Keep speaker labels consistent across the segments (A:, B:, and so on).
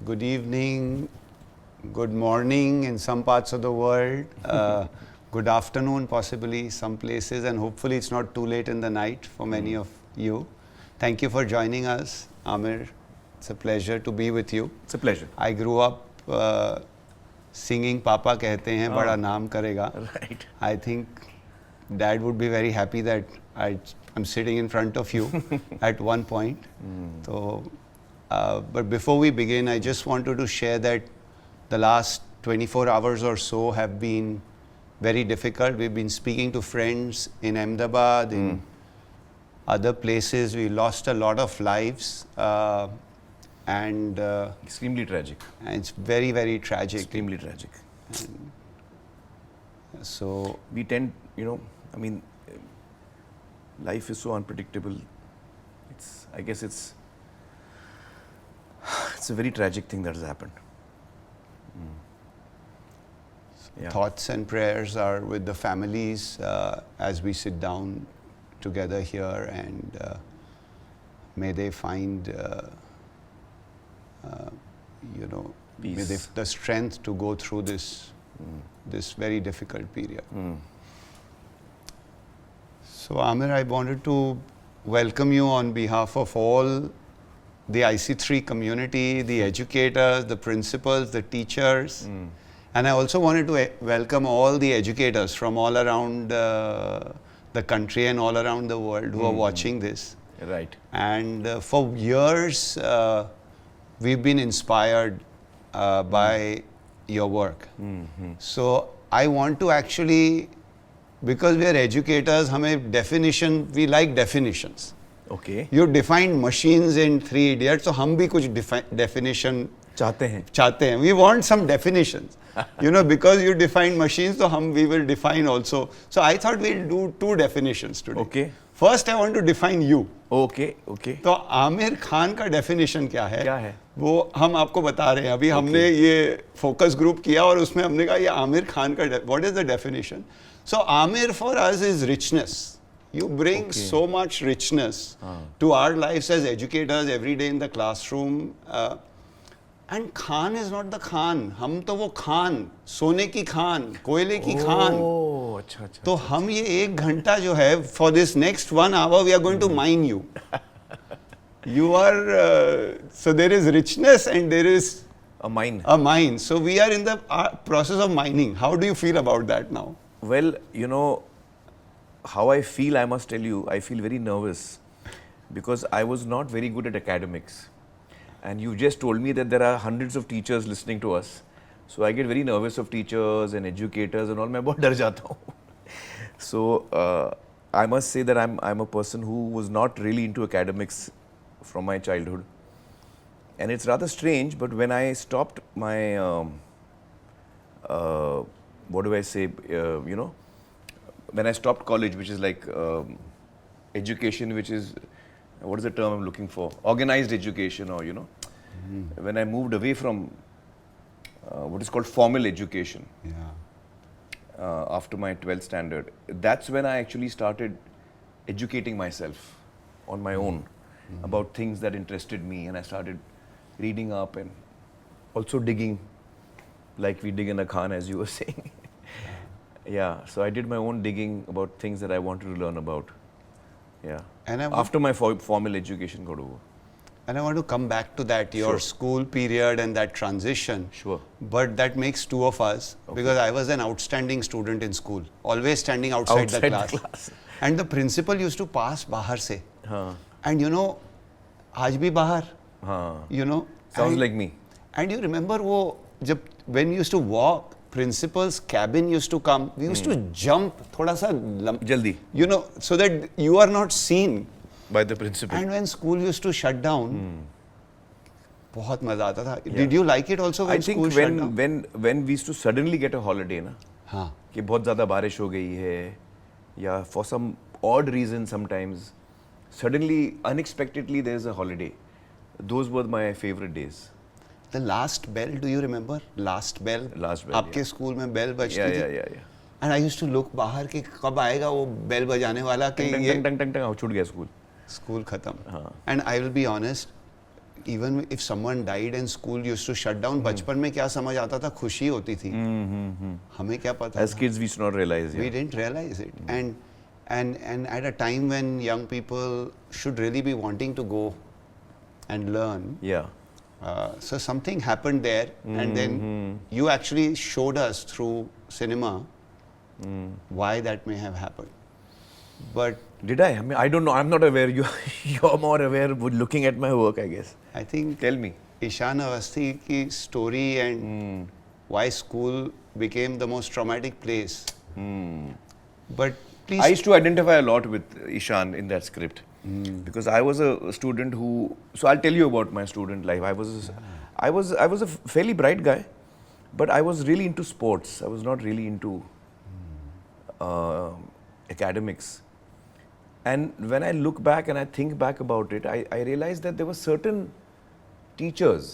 A: good evening, good morning in some parts of the world, good afternoon possibly some places, and hopefully it's not too late in the night for many of you. Thank you for joining us, Aamir. It's a pleasure to be with you.
B: It's a pleasure.
A: I grew up singing Papa कहते हैं बड़ा नाम करेगा.
B: Right.
A: I think Dad would be very happy that I'm sitting in front of you at one point. So, but before we begin, I just wanted to share that the last 24 hours or so have been very difficult. We've been speaking to friends in Ahmedabad, in other places. We lost a lot of lives. And
B: Extremely tragic.
A: and it's very, very tragic.
B: Extremely tragic.
A: So,
B: We tend, life is so unpredictable. I guess it's a very tragic thing that has happened. Yeah.
A: thoughts and prayers are with the families as we sit down together here, and may they find, may they
B: Peace.
A: the strength to go through this very difficult period. So, Aamir, I wanted to welcome you on behalf of all the IC3 community, the educators, the principals, the teachers. And I also wanted to welcome all the educators from all around the country and all around the world who are watching this.
B: Right.
A: And for years, we've been inspired by your work. So I want to actually, because we are educators, we like definitions.
B: Okay.
A: You defined machines in Three Idiots, so हम भी कुछ definition चाहते हैं. We want some definitions. Because you defined machines, so we will define also. So I thought we'll do two definitions today.
B: Okay.
A: First, I want to define you.
B: Okay.
A: तो आमिर खान का definition क्या है?
B: क्या है?
A: वो हम आपको बता रहे हैं. अभी हमने ये focus group किया और उसमें हमने कहा ये आमिर खान का what is the definition? So Aamir for us is richness. You bring so much richness to our lives as educators every day in the classroom. And Khan is not the Khan. हम तो वो खान, सोने की खान, कोयले की Khan.
B: Oh, अच्छा.
A: तो हम ये 1 घंटा जो है, for this next 1 hour, we are going to mine you. You are, so there is richness and there is
B: A mine.
A: a mine. So we are in the process of mining. How do you feel about that now?
B: Well, how I feel, I must tell you, I feel very nervous because I was not very good at academics. And you just told me that there are hundreds of teachers listening to us. So I get very nervous of teachers and educators and all. मैं बहुत डर जाता हूँ. So I must say that I'm a person who was not really into academics from my childhood. And it's rather strange, but when I stopped my, what do I say, when I stopped college, which is like education, which is, what is the term I'm looking for? Organized education, or, when I moved away from what is called formal education after my 12th standard, that's when I actually started educating myself on my own about things that interested me, and I started reading up and also digging, like we dig in a khan, as you were saying. Yeah, so I did my own digging about things that I wanted to learn about. Yeah.
A: And
B: after my formal education got over.
A: And I want to come back to that, your school period and that transition.
B: Sure.
A: But that makes two of us, because I was an outstanding student in school, always standing outside the class. And the principal used to pass bahar se. And aaj bhi bahar,
B: Sounds like me.
A: And you remember when we used to walk, principal's cabin used to come, we used to jump thoda sa
B: Jaldi.
A: So that you are not seen.
B: By the principal.
A: And when school used to shut down, बहुत मजा आता था. Did you like it also when school shut down?
B: I think when we used to suddenly get a holiday, ना, कि बहुत ज़्यादा बारिश हो गई है, या for some odd reason sometimes, suddenly, unexpectedly there is a holiday. Those were my favorite days.
A: The last bell, do you remember? Last bell. आपके स्कूल में bell बजती थी.
B: Yeah.
A: And I used to look बाहर कि कब आएगा वो bell बजाने वाला कि ये
B: टंग टंग छूट गया स्कूल.
A: School खत्म. And I will be honest, even if someone died and school used to shut down, बचपन में क्या समझ आता था, खुशी होती थी. हमें क्या पता
B: As
A: था?
B: kids, we used to not realize.
A: We
B: Yeah.
A: didn't realize it. And at a time when young people should really be wanting to go and learn,
B: Yeah.
A: so something happened there, and then you actually showed us through cinema why that may have happened. But
B: Did I? I mean, I don't know. I'm not aware. You're more aware with looking at my work, I guess.
A: I think
B: Tell me.
A: Ishan Awasthi ki story and why school became the most traumatic place. But please,
B: I used to identify a lot with Ishan in that script because I was a student who. So I'll tell you about my student life. I was a fairly bright guy, but I was really into sports. I was not really into academics. And when I look back and I think back about it, I realized that there were certain teachers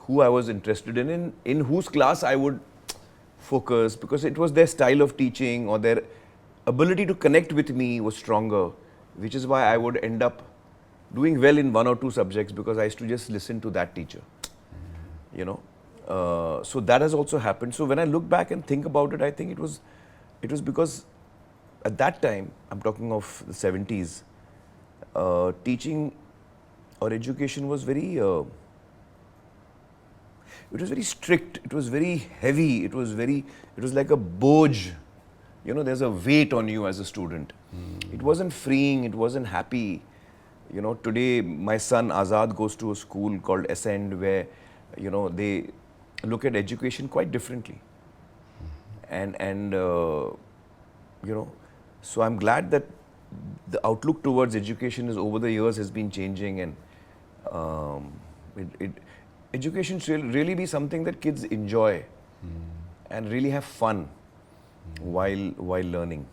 B: who I was interested in whose class I would focus because it was their style of teaching or their ability to connect with me was stronger, which is why I would end up doing well in one or two subjects because I used to just listen to that teacher, you know. So that has also happened. So when I look back and think about it, I think it was because at that time, I'm talking of the 70s, teaching or education was very, it was very strict, it was very heavy, it was like a boj. You know, there's a weight on you as a student. It wasn't freeing, it wasn't happy. You know, today my son Azad goes to a school called Ascend where, you know, they look at education quite differently. And you know, so I'm glad that the outlook towards education is over the years has been changing, and education should really be something that kids enjoy and really have fun while learning.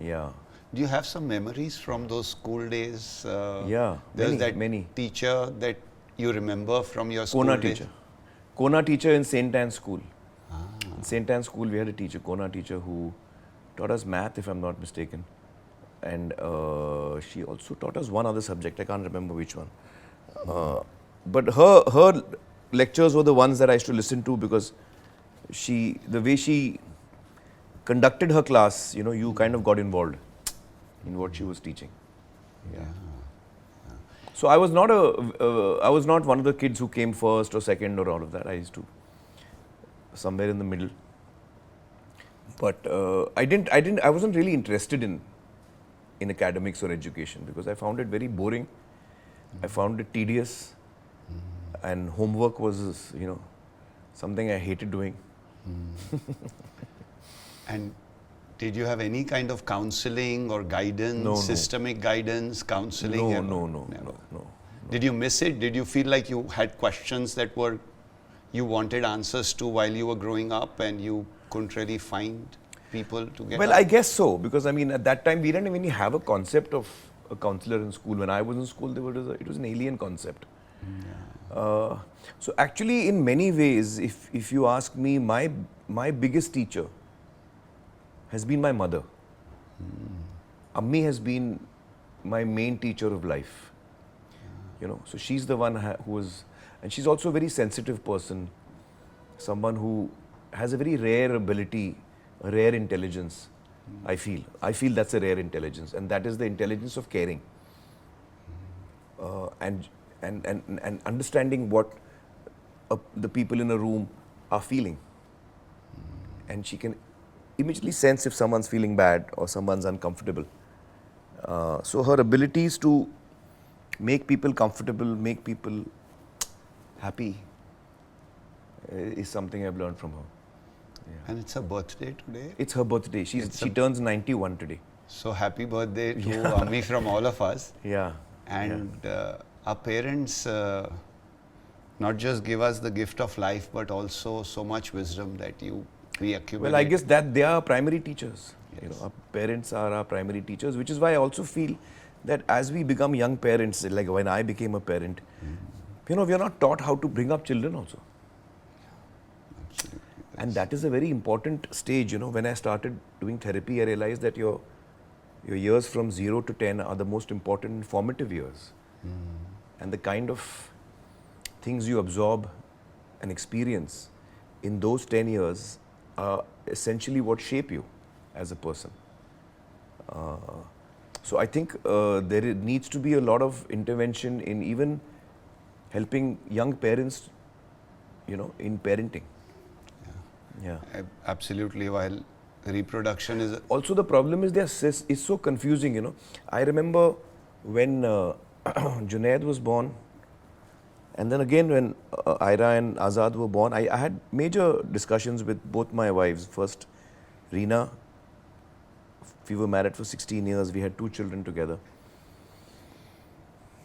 B: Yeah.
A: do you have some memories from those school days?
B: Yeah,
A: There's that
B: many.
A: teacher that you remember from your school
B: Kona
A: days?
B: teacher. Kona teacher in St. Anne's School. In St. Anne's School, we had a teacher, Kona teacher, who taught us math, if I'm not mistaken. And she also taught us one other subject, I can't remember which one. But her lectures were the ones that I used to listen to because the way she conducted her class, you know, you kind of got involved in what she was teaching. Yeah. So I was not one of the kids who came first or second or all of that. I used to somewhere in the middle. But I wasn't really interested in academics or education because I found it very boring. I found it tedious, and homework was, you know, something I hated doing.
A: And did you have any kind of counseling or guidance,
B: No.
A: systemic guidance, counseling?
B: No.
A: Never. Did you miss it? Did you feel like you had questions that you wanted answers to while you were growing up and you couldn't really find people to get?
B: Well, I guess so, because I mean, at that time we didn't even have a concept of a counselor in school. When I was in school, it was an alien concept. So actually, in many ways, if you ask me, my biggest teacher has been my mother. Ammi has been my main teacher of life. You know, so she's the one who was, and she's also a very sensitive person, someone who has a very rare ability, a rare intelligence. I feel that's a rare intelligence, and that is the intelligence of caring and understanding what the people in a room are feeling, and she can immediately sense if someone's feeling bad or someone's uncomfortable. So her abilities to make people comfortable, make people happy is something I've learned from her. Yeah.
A: And it's her birthday today.
B: It's her birthday. She turns 91 today.
A: So happy birthday to Ami from all of us.
B: Yeah.
A: And our parents not just give us the gift of life, but also so much wisdom that we accumulate.
B: Well, I guess that they are primary teachers.
A: Yes.
B: You know, our parents are our primary teachers, which is why I also feel that as we become young parents, like when I became a parent, you know, we are not taught how to bring up children also.
A: Absolutely.
B: And that is a very important stage. You know, when I started doing therapy, I realized that your years from 0 to 10 are the most important formative years. and the kind of things you absorb and experience in those 10 years are essentially what shape you as a person. So I think needs to be a lot of intervention in even helping young parents, in parenting. Yeah.
A: Absolutely. While reproduction is
B: Also, the problem is is so confusing. I remember when Junaid was born, and then again when Ira and Azad were born, I had major discussions with both my wives. First, Reena, we were married for 16 years, we had 2 children together.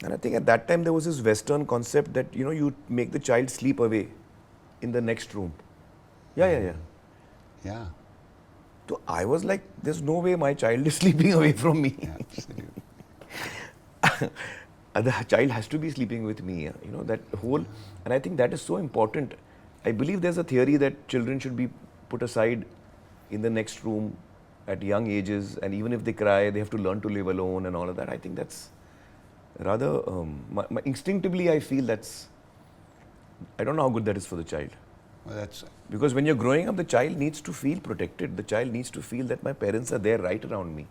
B: And I think at that time there was this Western concept that, you make the child sleep away in the next room. Yeah. So I was like, there's no way my child is sleeping away from me.
A: Yeah, absolutely.
B: The child has to be sleeping with me, that whole, and I think that is so important. I believe there's a theory that children should be put aside in the next room at young ages, and even if they cry, they have to learn to live alone and all of that. I think that's rather, instinctively I feel I don't know how good that is for the child.
A: Well,
B: Because when you're growing up, the child needs to feel protected. The child needs to feel that my parents are there right around me.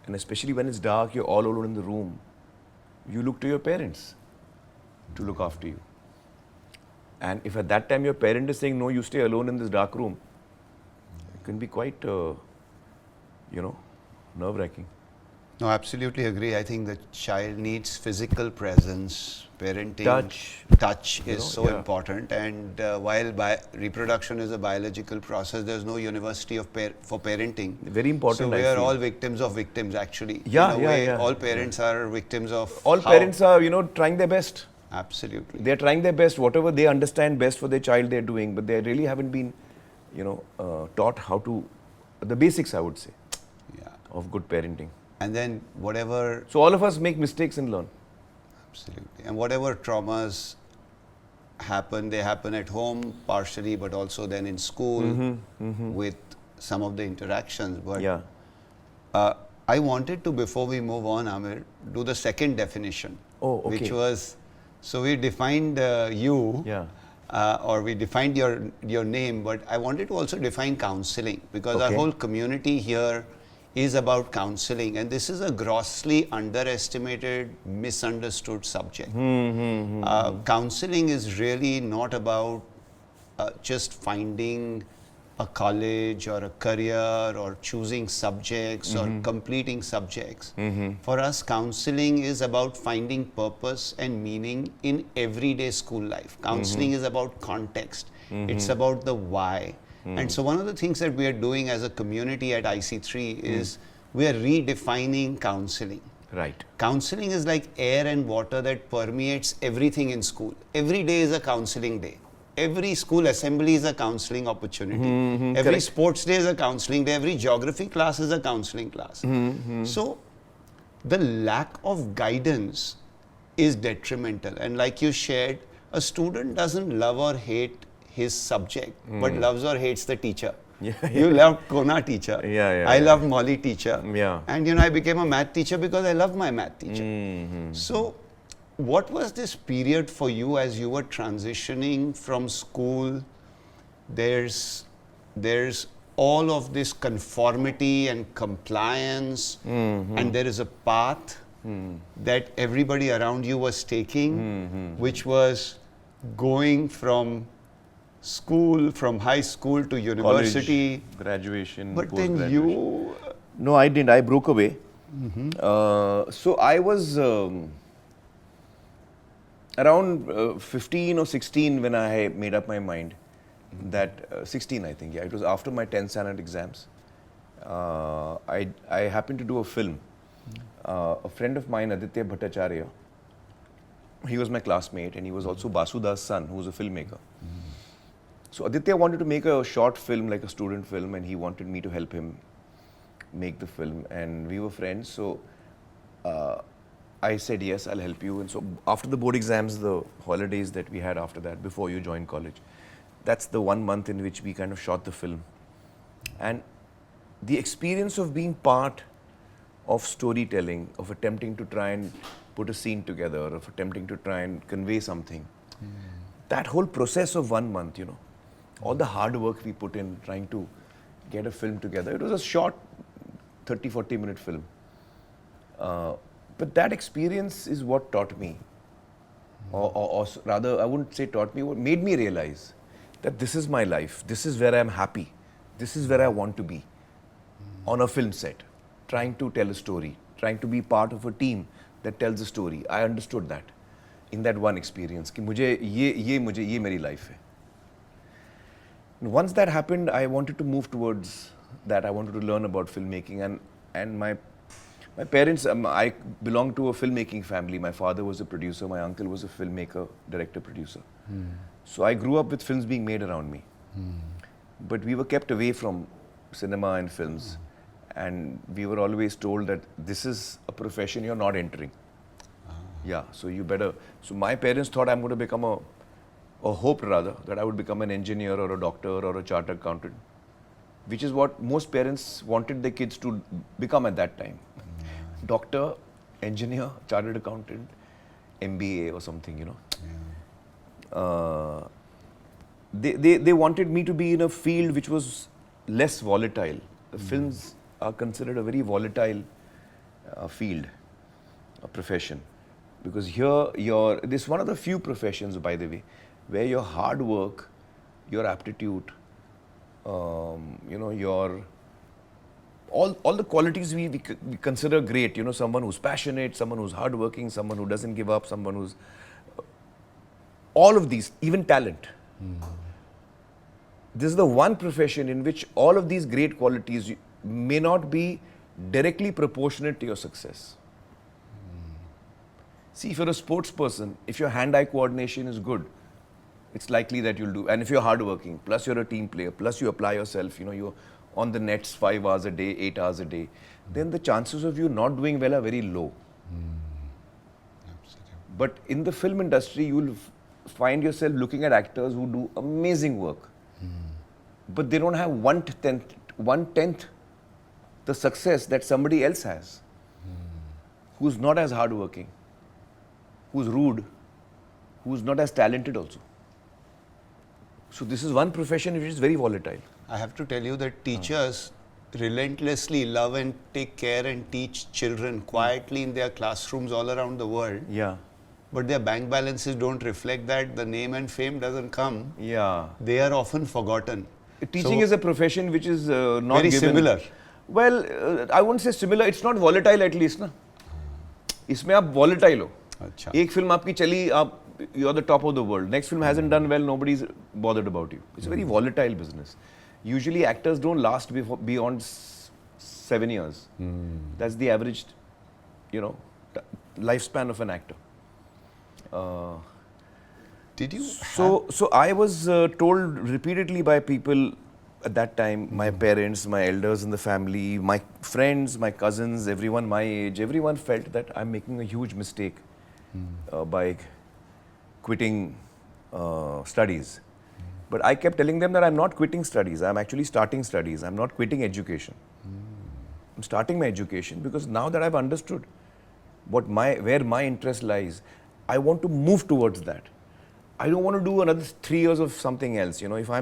B: And especially when it's dark, you're all alone in the room, you look to your parents to look after you. And if at that time your parent is saying, no, you stay alone in this dark room, it can be quite, nerve-wracking.
A: No, absolutely agree. I think the child needs physical presence, parenting. Touch is so important. And while reproduction is a biological process, there's no university for parenting.
B: Very important.
A: So we are all victims of victims, actually.
B: Yeah.
A: All parents are victims of.
B: All parents are, trying their best.
A: Absolutely.
B: They're trying their best, whatever they understand best for their child, they're doing. But they really haven't been, taught how to, the basics, I would say, of good parenting.
A: And then whatever.
B: So all of us make mistakes and learn.
A: Absolutely. And whatever traumas happen, they happen at home partially, but also then in school with some of the interactions. But I wanted to, before we move on, Aamir, do the second definition.
B: Oh, okay.
A: Which was, so we defined you.
B: Yeah.
A: Or we defined your name, but I wanted to also define counseling, because our whole community here is about counseling, and this is a grossly underestimated, misunderstood subject. Counseling is really not about just finding a college or a career or choosing subjects or completing subjects. For us, counseling is about finding purpose and meaning in everyday school life. Counseling is about context. It's about the why. And so one of the things that we are doing as a community at IC3 is we are redefining counseling.
B: Right.
A: Counseling is like air and water that permeates everything in school. Every day is a counseling day. Every school assembly is a counseling opportunity. Every sports day is a counseling day. Every geography class is a counseling class. So the lack of guidance is detrimental. And like you shared, a student doesn't love or hate his subject, but loves or hates the teacher. You loved Kona teacher. I loved Molly teacher. And I became a math teacher because I loved my math teacher. So what was this period for you as you were transitioning from school? There's all of this conformity and compliance, and there is a path that everybody around you was taking, which was going from school, from high school to university.
B: College, graduation,
A: but then you...
B: No, I didn't. I broke away. So I was around 15 or 16 when I made up my mind that 16, I think. Yeah, it was after my 10th standard exams. I happened to do a film. A friend of mine, Aditya Bhattacharya, he was my classmate, and he was also Basuda's son, who was a filmmaker. So Aditya wanted to make a short film, like a student film, and he wanted me to help him make the film, and we were friends. So I said, yes, I'll help you. And so after the board exams, the holidays that we had after that, before you join college, that's the 1 month in which we kind of shot the film. And the experience of being part of storytelling, of attempting to try and put a scene together, of attempting to try and convey something. That whole process of 1 month, you know, all the hard work we put in trying to get a film together. It was a short 30-40 minute film. But that experience is what taught me, or rather, I wouldn't say taught me, what made me realize that this is my life, this is where I'm happy, this is where I want to be, on a film set, trying to tell a story, trying to be part of a team that tells a story. I understood that in that one experience, कि ये मेरी life है. And once that happened, I wanted to move towards that. I wanted to learn about filmmaking, and my parents, I belong to a filmmaking family. My father was a producer, my uncle was a filmmaker, director, producer. So I grew up with films being made around me. But we were kept away from cinema and films. And we were always told that this is a profession you're not entering. Yeah, so you better. So my parents thought I'm going to become or hoped rather, that I would become an engineer or a doctor or a chartered accountant, which is what most parents wanted their kids to become at that time. Doctor, engineer, chartered accountant, MBA or something, you know. They wanted me to be in a field which was less volatile. The films are considered a very volatile field, a profession. Because here, this is one of the few professions, by the way, where your hard work, your aptitude, you know, your all the qualities we consider great, you know, someone who's passionate, someone who's hardworking, someone who doesn't give up, someone who's all of these, even talent. This is the one profession in which all of these great qualities may not be directly proportionate to your success. See, if you're a sports person, if your hand-eye coordination is good, it's likely that you'll do. And if you're hardworking, plus you're a team player, plus you apply yourself, you know, you're on the nets 5 hours a day, 8 hours a day, then the chances of you not doing well are very low.
A: Absolutely.
B: But in the film industry, you'll find yourself looking at actors who do amazing work. But they don't have one-tenth the success that somebody else has, who's not as hardworking, who's rude, who's not as talented also. So this is one profession which is very volatile.
A: I have to tell you that teachers relentlessly love and take care and teach children quietly in their classrooms all around the world.
B: Yeah.
A: But their bank balances don't reflect that. The name and fame doesn't come.
B: Yeah.
A: They are often forgotten.
B: Teaching is a profession which is not
A: very
B: given.
A: similar.
B: Well, I wouldn't say similar. It's not volatile at least, ना. इसमें आप volatile हो.
A: अच्छा.
B: एक film आपकी चली, you're the top of the world. Next film hasn't done well, nobody's bothered about you. It's a very volatile business. Usually actors don't last beyond 7 years. That's the average, you know, lifespan of an actor.
A: Did you?
B: So I was told repeatedly by people at that time, my parents, my elders in the family, my friends, my cousins, everyone my age, everyone felt that I'm making a huge mistake by quitting studies. But I kept telling them that I'm not quitting studies. I'm actually starting studies. I'm not quitting education. I'm starting my education because now that I've understood where my interest lies, I want to move towards that. I don't want to do another 3 years of something else. You know, if I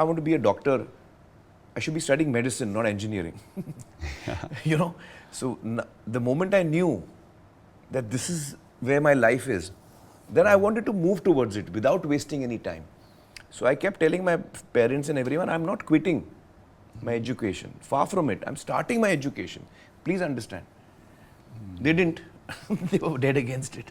B: want to be a doctor, I should be studying medicine, not engineering. You know, so the moment I knew that this is where my life is, then I wanted to move towards it without wasting any time. So I kept telling my parents and everyone, I'm not quitting my education. Far from it. I'm starting my education. Please understand. They didn't. They were dead against it.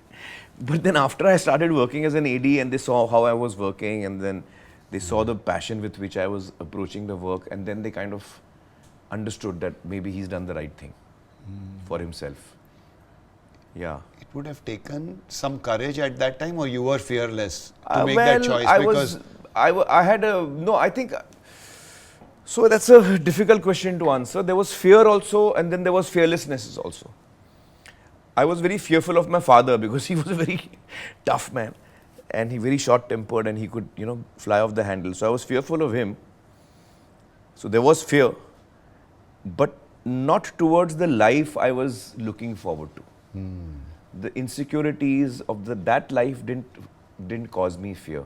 B: But then after I started working as an AD and they saw how I was working and then they saw the passion with which I was approaching the work, and then they kind of understood that maybe he's done the right thing for himself. Yeah.
A: It would have taken some courage at that time, or you were fearless to make that choice?
B: I think, so that's a difficult question to answer. There was fear also, and then there was fearlessness also. I was very fearful of my father because he was a very tough man and he very short-tempered and he could, you know, fly off the handle. So I was fearful of him. So there was fear, but not towards the life I was looking forward to. the insecurities of that life didn't cause me fear.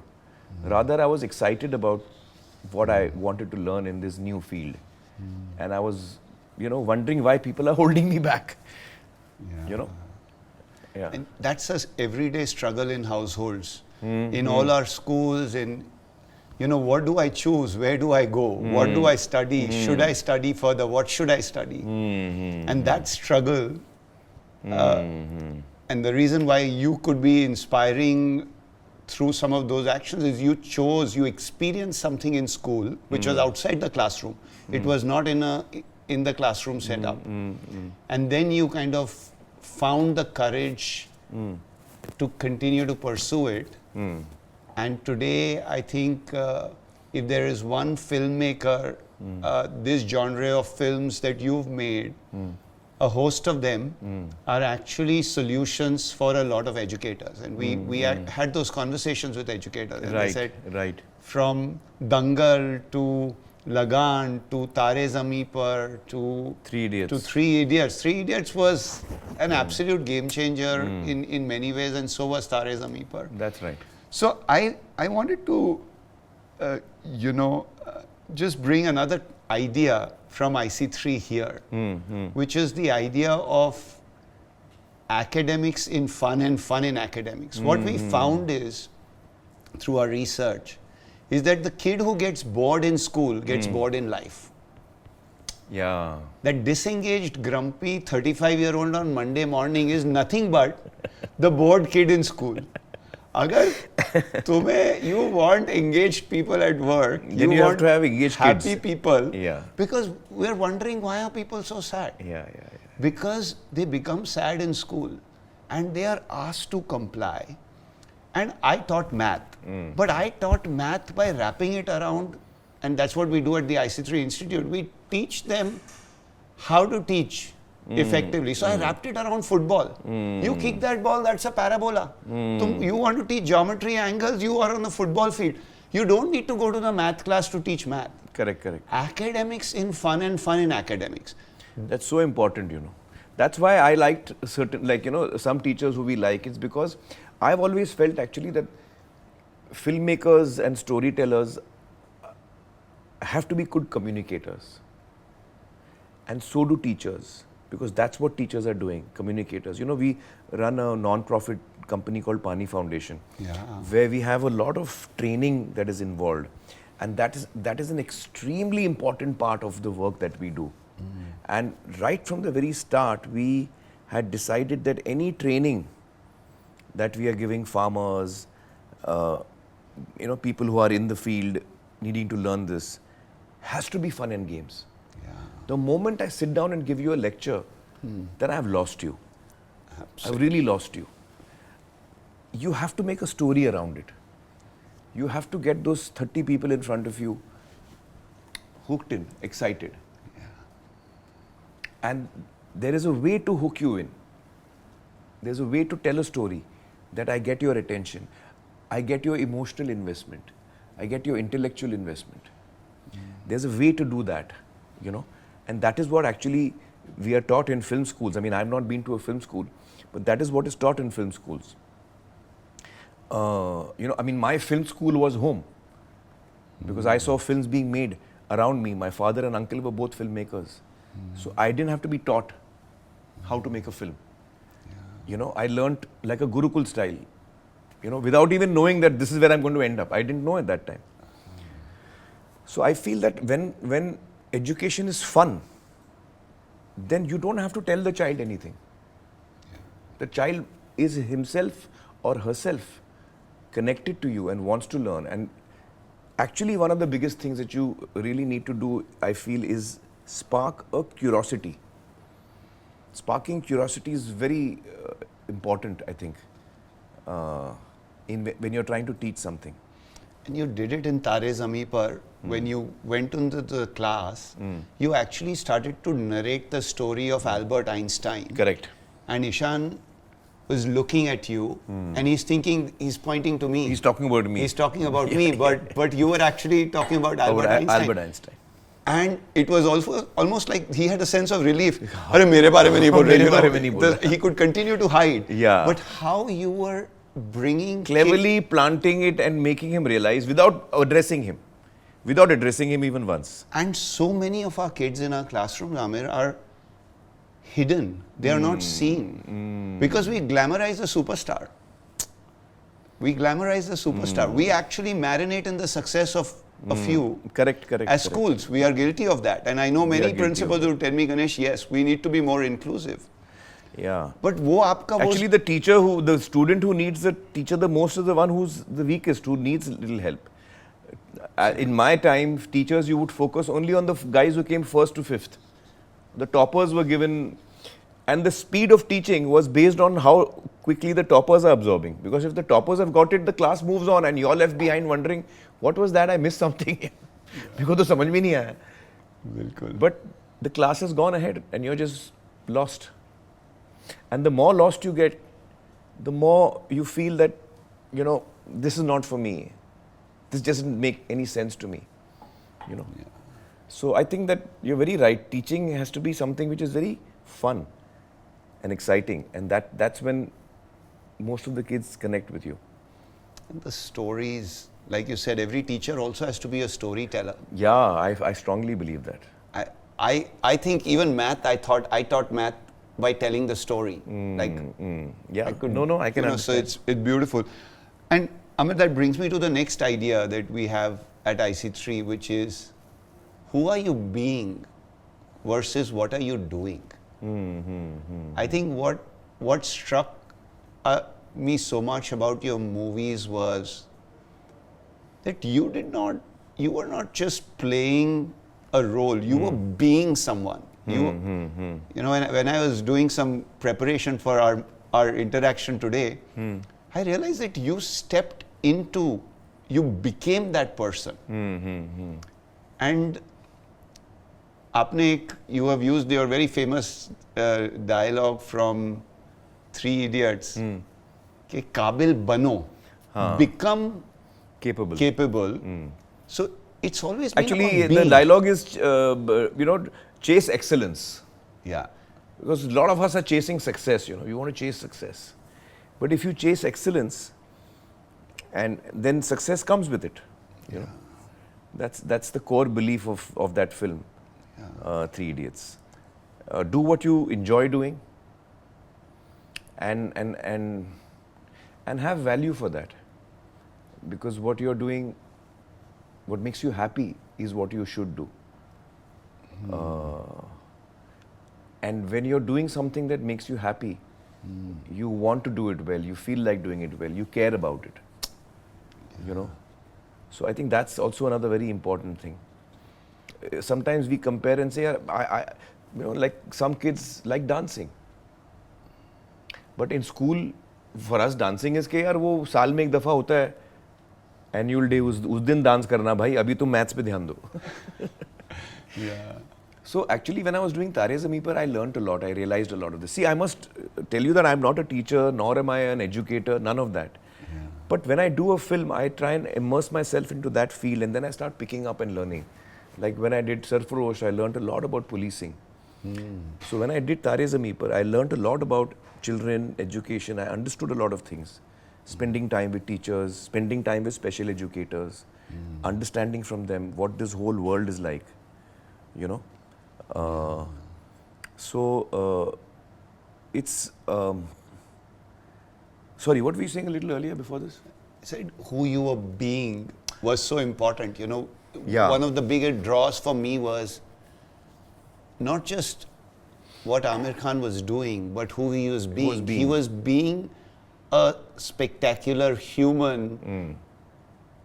B: Rather, I was excited about what I wanted to learn in this new field. And I was, wondering why people are holding me back.
A: Yeah.
B: Yeah.
A: And that's a everyday struggle in households, in all our schools, what do I choose? Where do I go? What do I study? Should I study further? What should I study? And that struggle, and the reason why you could be inspiring through some of those actions is you experienced something in school which was outside the classroom. It was not in the classroom setup. And then you kind of found the courage to continue to pursue it. And today, I think if there is one filmmaker, this genre of films that you've made, a host of them are actually solutions for a lot of educators. And we had those conversations with educators. And they said, from Dangal to Lagan to Tare Zameen Par to
B: Three Idiots.
A: Three Idiots was an absolute game changer in many ways, and so was Tare Zameen Par.
B: That's right.
A: So I wanted to, just bring another idea from IC3 here, which is the idea of academics in fun and fun in academics. What we found is, through our research, is that the kid who gets bored in school gets bored in life.
B: Yeah.
A: That disengaged, grumpy 35-year-old on Monday morning is nothing but the bored kid in school. Agar you want engaged people at work,
B: then you have to have engaged
A: happy
B: kids.
A: people.
B: Yeah.
A: Because we're wondering, why are people so sad?
B: Yeah.
A: Because they become sad in school and they are asked to comply. And I taught math, but I taught math by wrapping it around, and that's what we do at the IC3 Institute. We teach them how to teach effectively. So I wrapped it around football. You kick that ball, that's a parabola. You want to teach geometry, angles, you are on the football field. You don't need to go to the math class to teach math.
B: Correct.
A: Academics in fun and fun in academics.
B: That's so important, That's why I liked certain, some teachers who we like. It's because I've always felt actually that filmmakers and storytellers have to be good communicators. And so do teachers. Because that's what teachers are doing, communicators. We run a non-profit company called Pani Foundation, where we have a lot of training that is involved. And that is an extremely important part of the work that we do. And right from the very start, we had decided that any training that we are giving farmers, people who are in the field needing to learn this, has to be fun and games. The moment I sit down and give you a lecture, then I've lost you. I've really lost you. You have to make a story around it. You have to get those 30 people in front of you hooked in, excited. And there is a way to hook you in. There's a way to tell a story that I get your attention. I get your emotional investment. I get your intellectual investment. There's a way to do that, And that is what actually we are taught in film schools. I mean, I've not been to a film school, but that is what is taught in film schools. My film school was home because I saw films being made around me. My father and uncle were both filmmakers. So I didn't have to be taught how to make a film. I learnt like a Gurukul style, without even knowing that this is where I'm going to end up. I didn't know at that time. So I feel that when education is fun, then you don't have to tell the child anything. The child is himself or herself connected to you and wants to learn. And actually one of the biggest things that you really need to do, I feel, is spark a curiosity. Sparking curiosity is very important, I think, when you're trying to teach something.
A: And you did it in Tare Zameen Par. When you went into the class, you actually started to narrate the story of Albert Einstein.
B: Correct.
A: And Ishan was looking at you and he's thinking, he's pointing to me.
B: He's talking about me.
A: He's talking about me, but you were actually talking about Albert Einstein.
B: Albert Einstein.
A: And it was also almost like he had a sense of relief. Arey, mere bare mein nahi bol rahe,
B: Mere
A: you know,
B: bare mein nahi bola.
A: He could continue to hide.
B: Yeah.
A: But how you were bringing
B: Cleverly planting it and making him realize without addressing him even once.
A: And so many of our kids in our classrooms, Aamir, are hidden. They are not seen. Because we glamorize the superstar. We glamorize the superstar. We actually marinate in the success of a few.
B: Correct.
A: As schools, we are guilty of that. And I know
B: We are
A: many
B: guilty
A: principals
B: of
A: who tell me, Ganesh, yes, we need to be more inclusive.
B: Yeah.
A: But wo aapka wo
B: Actually, the student who needs the teacher the most is the one who's the weakest, who needs little help. In my time, teachers, you would focus only on the guys who came first to fifth. The toppers were given, and the speed of teaching was based on how quickly the toppers are absorbing. Because if the toppers have got it, the class moves on, and you're left behind wondering, what was that? I missed something. Because to samajh mein nahi aaya.
A: Bilkul.
B: But the class has gone ahead, and you're just lost. And the more lost you get, the more you feel that, you know, this is not for me. This doesn't make any sense to me, you know.
A: Yeah.
B: So I think that you're very right. Teaching has to be something which is very fun and exciting, and that's when most of the kids connect with you.
A: And the stories, like you said, every teacher also has to be a storyteller.
B: Yeah, I strongly believe that.
A: I think even math, I taught math by telling the story.
B: Yeah, I can understand.
A: So it's beautiful. And Amit, that brings me to the next idea that we have at IC3, which is, who are you being versus what are you doing? I think what struck me so much about your movies was that you were not just playing a role, you were being someone. You know, when I was doing some preparation for our interaction today, I realized that you became that person. And you have used your very famous dialogue from Three Idiots, कि काबिल बनो, become capable. So it's always been
B: Actually,
A: about
B: the
A: being.
B: dialogue is, chase excellence.
A: Yeah.
B: Because a lot of us are chasing success, you know, you want to chase success. But if you chase excellence, and then success comes with it, you know. That's the core belief of that film, Three Idiots. Do what you enjoy doing, and have value for that. Because what you're doing, what makes you happy is what you should do. And when you're doing something that makes you happy, you want to do it well, you feel like doing it well, you care about it, you know. So I think that's also another very important thing. Sometimes we compare and say, like some kids like dancing. But in school, for us, dancing is कि यार वो साल में एक दफा होता है, annual day, उस दिन dance करना भाई, अभी तुम maths पे ध्यान दो.
A: Yeah.
B: So actually, when I was doing Tare Zameen Par, I learnt a lot. I realized a lot of this. See, I must tell you that I'm not a teacher, nor am I an educator, none of that.
A: Yeah.
B: But when I do a film, I try and immerse myself into that field, and then I start picking up and learning. Like when I did Sarfarosh, I learnt a lot about policing. So when I did Tare Zameen Par, I learnt a lot about children, education. I understood a lot of things. Spending time with teachers, spending time with special educators, understanding from them what this whole world is like, you know. It's sorry, what were you saying a little earlier before this?
A: I said who you were being was so important, you know.
B: Yeah.
A: One of the bigger draws for me was not just what Aamir Khan was doing, but who he was being. He was being a spectacular human,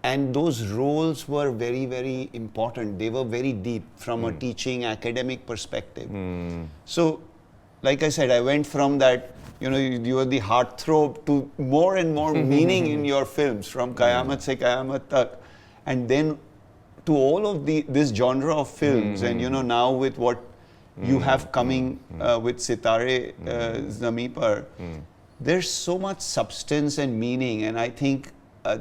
A: and those roles were very, very important. They were very deep from a teaching, academic perspective. So, like I said, I went from that, you know, you were the heartthrob to more and more meaning in your films, from Qayamat Se Qayamat Tak, and then to all of this genre of films, and you know, now with what you have coming with Sitare Zameen Par, there's so much substance and meaning, and I think I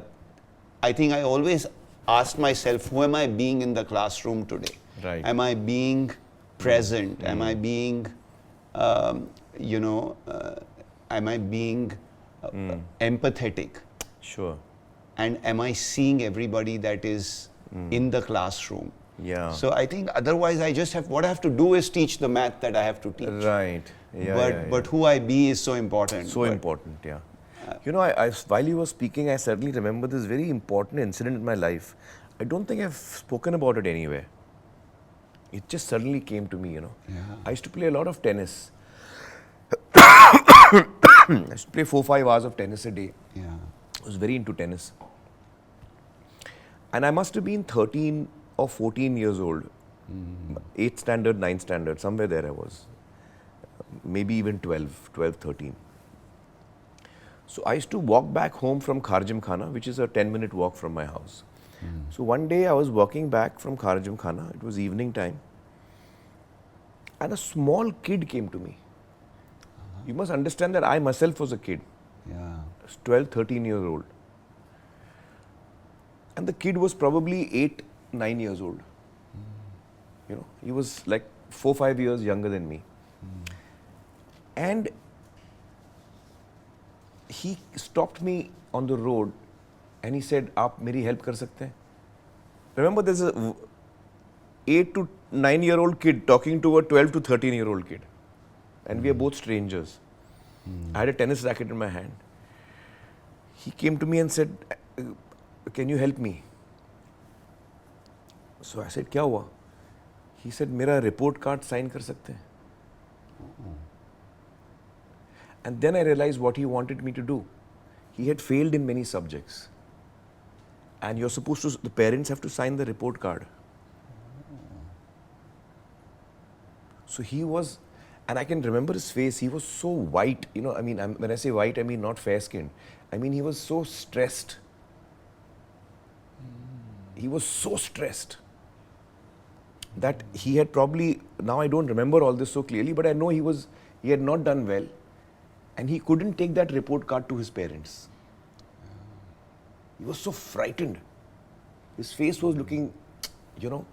A: always asked myself, who am I being in the classroom today?
B: Right.
A: Am I being present? Am I being, you know, am I being empathetic?
B: Sure.
A: And am I seeing everybody that is in the classroom?
B: Yeah.
A: So I think otherwise I just have, what I have to do is teach the math that I have to teach.
B: Right. Yeah,
A: But who I be is so important.
B: So important, yeah. You know, while you were speaking, I suddenly remember this very important incident in my life. I don't think I've spoken about it anywhere. It just suddenly came to me, you know.
A: Yeah.
B: I used to play a lot of tennis. I used to play 4-5 hours of tennis a day.
A: Yeah.
B: I was very into tennis. And I must have been 13 or 14 years old. 8th standard, 9th standard, somewhere there I was. Maybe even 12, 13. So I used to walk back home from Kharjim Khana, which is a 10-minute walk from my house. So one day I was walking back from Kharjim Khana, it was evening time, and a small kid came to me. You must understand that I myself was a kid.
A: Yeah.
B: I was 12, 13 years old. And the kid was probably 8, 9 years old. You know, he was like 4, 5 years younger than me. And he stopped me on the road and he said, "Aap meri help kar sakte hain?" Remember, there's a 8 to 9 year old kid talking to a 12 to 13 year old kid. And we are both strangers. I had a tennis racket in my hand. He came to me and said, "Can you help me?" So I said, "Kya hua?" He said, "Mera report card sign kar sakte hain?" And then I realized what he wanted me to do. He had failed in many subjects. And you're supposed to, the parents have to sign the report card. So he was, and I can remember his face, he was so white. You know, I mean, when I say white, I mean not fair-skinned. I mean, he was so stressed. He was so stressed that he had probably, now I don't remember all this so clearly, but I know he had not done well. And he couldn't take that report card to his parents. He was so frightened. His face was looking, you know.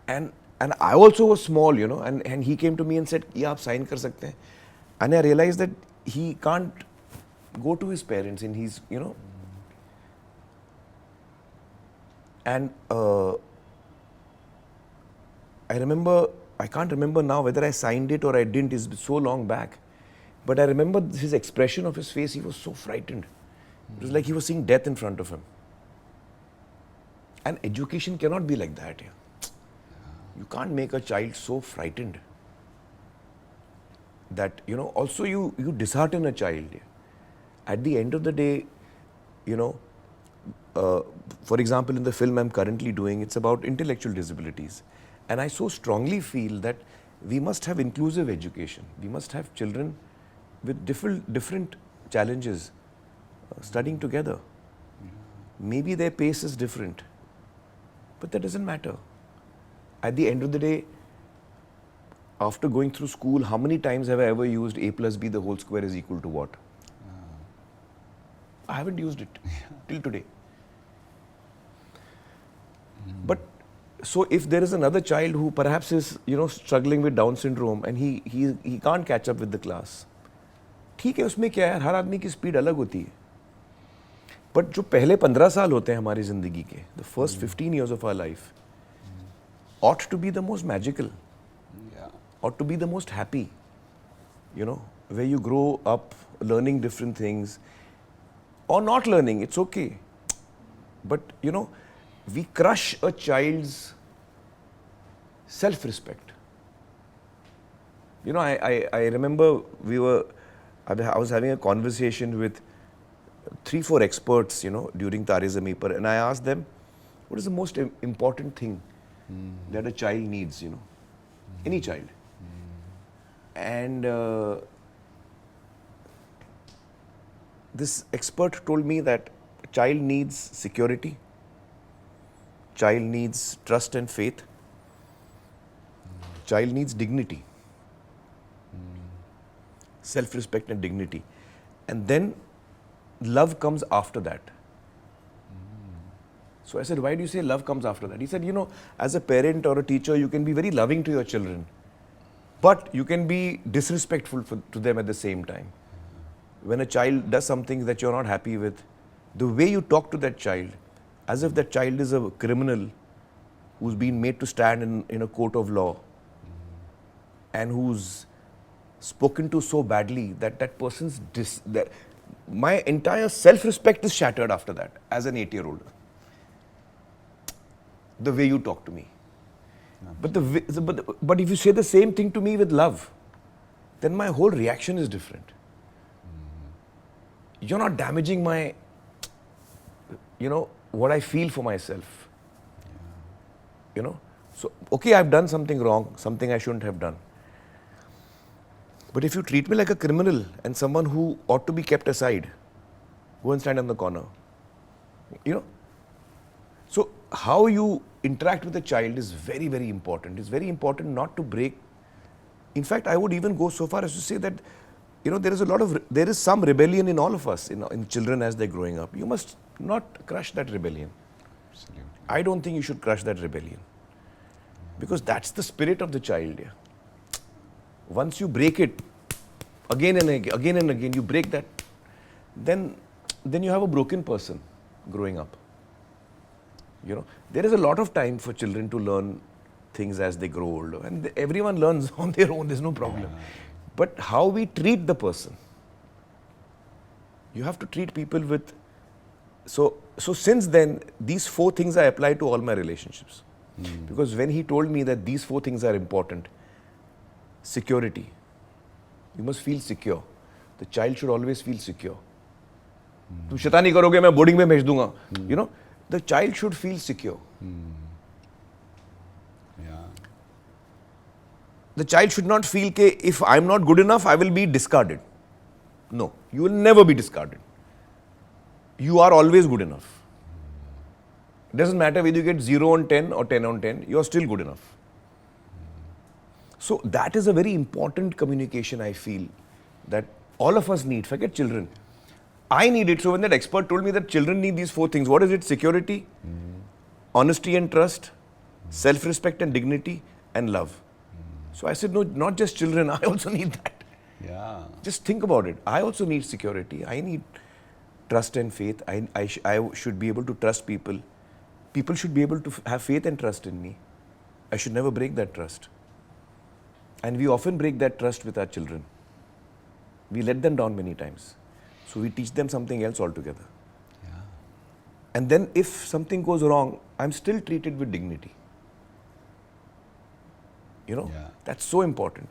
B: And I also was small, you know. And he came to me and said, "Yeah, aap sign kar sakte hain." And I realized that he can't go to his parents and he's, you know. And I remember, I can't remember now whether I signed it or I didn't. It's so long back. But I remember his expression of his face, he was so frightened. It was like he was seeing death in front of him. And education cannot be like that. Yeah. You can't make a child so frightened that, you know, also you dishearten a child. Yeah. At the end of the day, you know, for example, in the film I'm currently doing, it's about intellectual disabilities. And I so strongly feel that we must have inclusive education. We must have children with different challenges studying together. Maybe their pace is different, but that doesn't matter. At the end of the day, after going through school, how many times have I ever used a plus b the whole square is equal to what? I haven't used it till today. But so if there is another child who perhaps is, you know, struggling with Down syndrome and he can't catch up with the class, ठीक है, उसमें क्या है, हर आदमी की speed अलग होती है. बट जो पहले 15 साल होते हैं हमारी जिंदगी के, the first 15 years of our life ought to be the most magical, ought to be the most happy, you know, where you grow up learning different things or not learning, it's okay. But, you know, we crush a child's self-respect. You know, I remember I was having a conversation with 3-4 experts, you know, during Tare Zameen Par, and I asked them, what is the most important thing that a child needs, you know, any child? And this expert told me that a child needs security, child needs trust and faith, child needs dignity, self-respect and dignity. And then love comes after that. So I said, why do you say love comes after that? He said, you know, as a parent or a teacher, you can be very loving to your children, but you can be disrespectful to them at the same time. When a child does something that you're not happy with, the way you talk to that child, as if that child is a criminal who's been made to stand in a court of law and who's spoken to so badly that that person's my entire self-respect is shattered after that as an 8-year-old. The way you talk to me. But if you say the same thing to me with love, then my whole reaction is different. You're not damaging my, what I feel for myself. So, okay, I've done something wrong, something I shouldn't have done. But if you treat me like a criminal and someone who ought to be kept aside, go and stand in the corner. So how you interact with a child is very, very important. It's very important not to break. In fact, I would even go so far as to say that, there is some rebellion in all of us, in children as they're growing up. You must not crush that rebellion.
A: Absolutely.
B: I don't think you should crush that rebellion. Because that's the spirit of the child. Yeah. Once you break it, again and again, you break that, then you have a broken person growing up. There is a lot of time for children to learn things as they grow older, and everyone learns on their own, there's no problem. But how we treat the person, you have to treat people with, so since then, these 4 things I apply to all my relationships. Because when he told me that these 4 things are important, security, you must feel secure. The child should always feel secure. तुम शैतानी करोगे मैं boarding में भेज दूंगा. The child should feel secure. The child should not feel that if I'm not good enough, I will be discarded. No, you will never be discarded. You are always good enough. It doesn't matter whether you get 0 on 10 or 10 on 10, you are still good enough. So that is a very important communication, I feel, that all of us need. Forget children. I need it. So when that expert told me that children need these 4 things, what is it? Security, honesty and trust, self-respect and dignity, and love. So I said, no, not just children, I also need that.
A: Yeah.
B: Just think about it. I also need security. I need trust and faith. I should be able to trust people. People should be able to have faith and trust in me. I should never break that trust. And we often break that trust with our children. We let them down many times. So we teach them something else altogether.
A: Yeah.
B: And then if something goes wrong, I'm still treated with dignity. That's so important.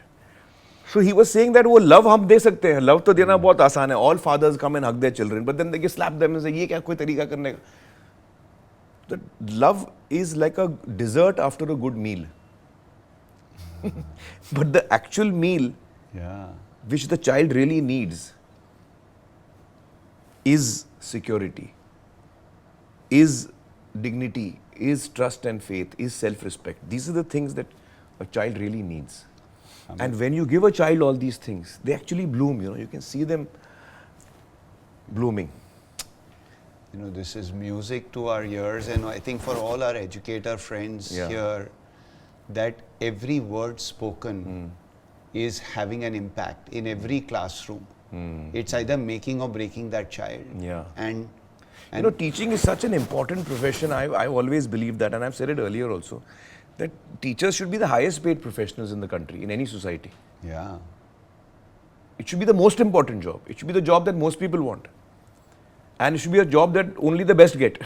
B: So he was saying that वो love हम दे सकते हैं. Love तो देना बहुत आसान है. All fathers come and hug their children, but then they slap them and say, ये क्या कोई तरीका करने का? The love is like a dessert after a good meal. But the actual meal, which the child really needs, is security, is dignity, is trust and faith, is self-respect. These are the things that a child really needs. And when you give a child all these things, they actually bloom, you can see them blooming.
A: This is music to our ears, and I think for all our educator friends here, that every word spoken is having an impact in every classroom. It's either making or breaking that child.
B: Yeah.
A: And
B: teaching is such an important profession. I've always believed that, and I've said it earlier also, that teachers should be the highest paid professionals in the country, in any society.
A: Yeah.
B: It should be the most important job. It should be the job that most people want. And it should be a job that only the best get.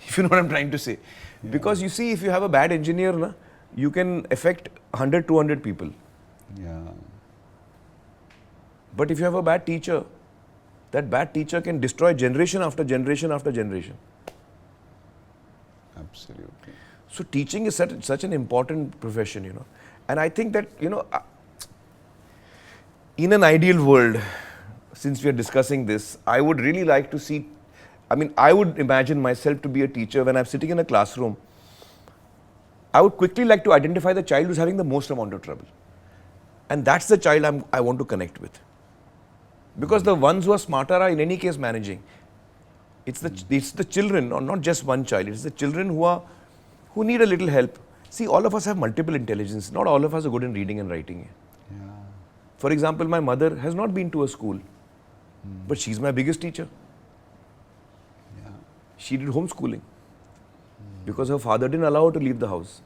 B: If you know what I'm trying to say. Yeah. Because you see, if you have a bad engineer, you can affect 100, 200 people.
A: Yeah.
B: But if you have a bad teacher, that bad teacher can destroy generation after generation after generation.
A: Absolutely.
B: So teaching is such an important profession, And I think that, in an ideal world, since we are discussing this, I would really like to see, I would imagine myself to be a teacher when I'm sitting in a classroom. I would quickly like to identify the child who's having the most amount of trouble. And that's the child I want to connect with. Because the ones who are smarter are in any case managing. it's the children, or not just one child. It's the children who need a little help. See, all of us have multiple intelligence. Not all of us are good in reading and writing.
A: Yeah.
B: For example, my mother has not been to a school, but she's my biggest teacher.
A: Yeah.
B: She did homeschooling because her father didn't allow her to leave the house.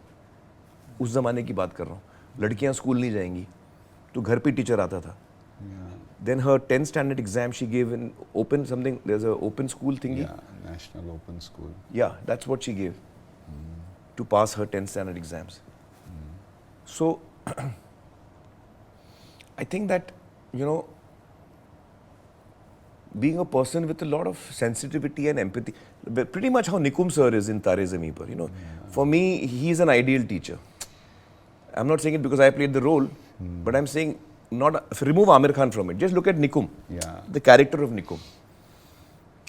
B: उस ज़माने की बात कर रहा हूँ. लड़कियाँ school नहीं जाएंगी, तो घर पे टीचर आता था. Then her 10th standard exam she gave in open something. There's a open school thingy.
A: Yeah, National Open School.
B: Yeah, that's what she gave to pass her 10th standard exams. So I think that, you know, being a person with a lot of sensitivity and empathy, pretty much how Nikum sir is in Tare Zameen Par, you know. For me, he's an ideal teacher. I'm not saying it because I played the role, but I'm saying remove Aamir Khan from it. Just look at Nikum, the character of Nikum.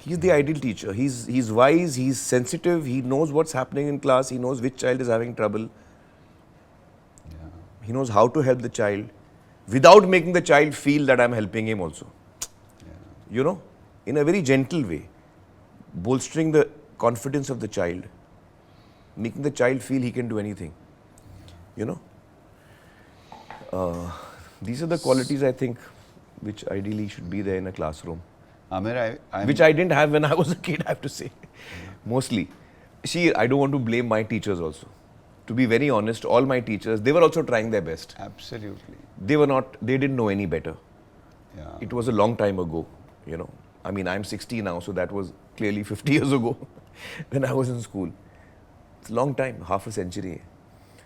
B: He's the ideal teacher. He's wise, he's sensitive, he knows what's happening in class, he knows which child is having trouble. He knows how to help the child without making the child feel that I'm helping him also. You know, in a very gentle way, bolstering the confidence of the child, making the child feel he can do anything. You know, these are the qualities I think which ideally should be there in a classroom.
A: Aamir,
B: which I didn't have when I was a kid, I have to say. Mostly. See, I don't want to blame my teachers also. To be very honest, all my teachers, they were also trying their best.
A: Absolutely.
B: They didn't know any better.
A: Yeah.
B: It was a long time ago, you know. I mean, I'm 60 now, so that was clearly 50 years ago when I was in school. It's a long time, half a century.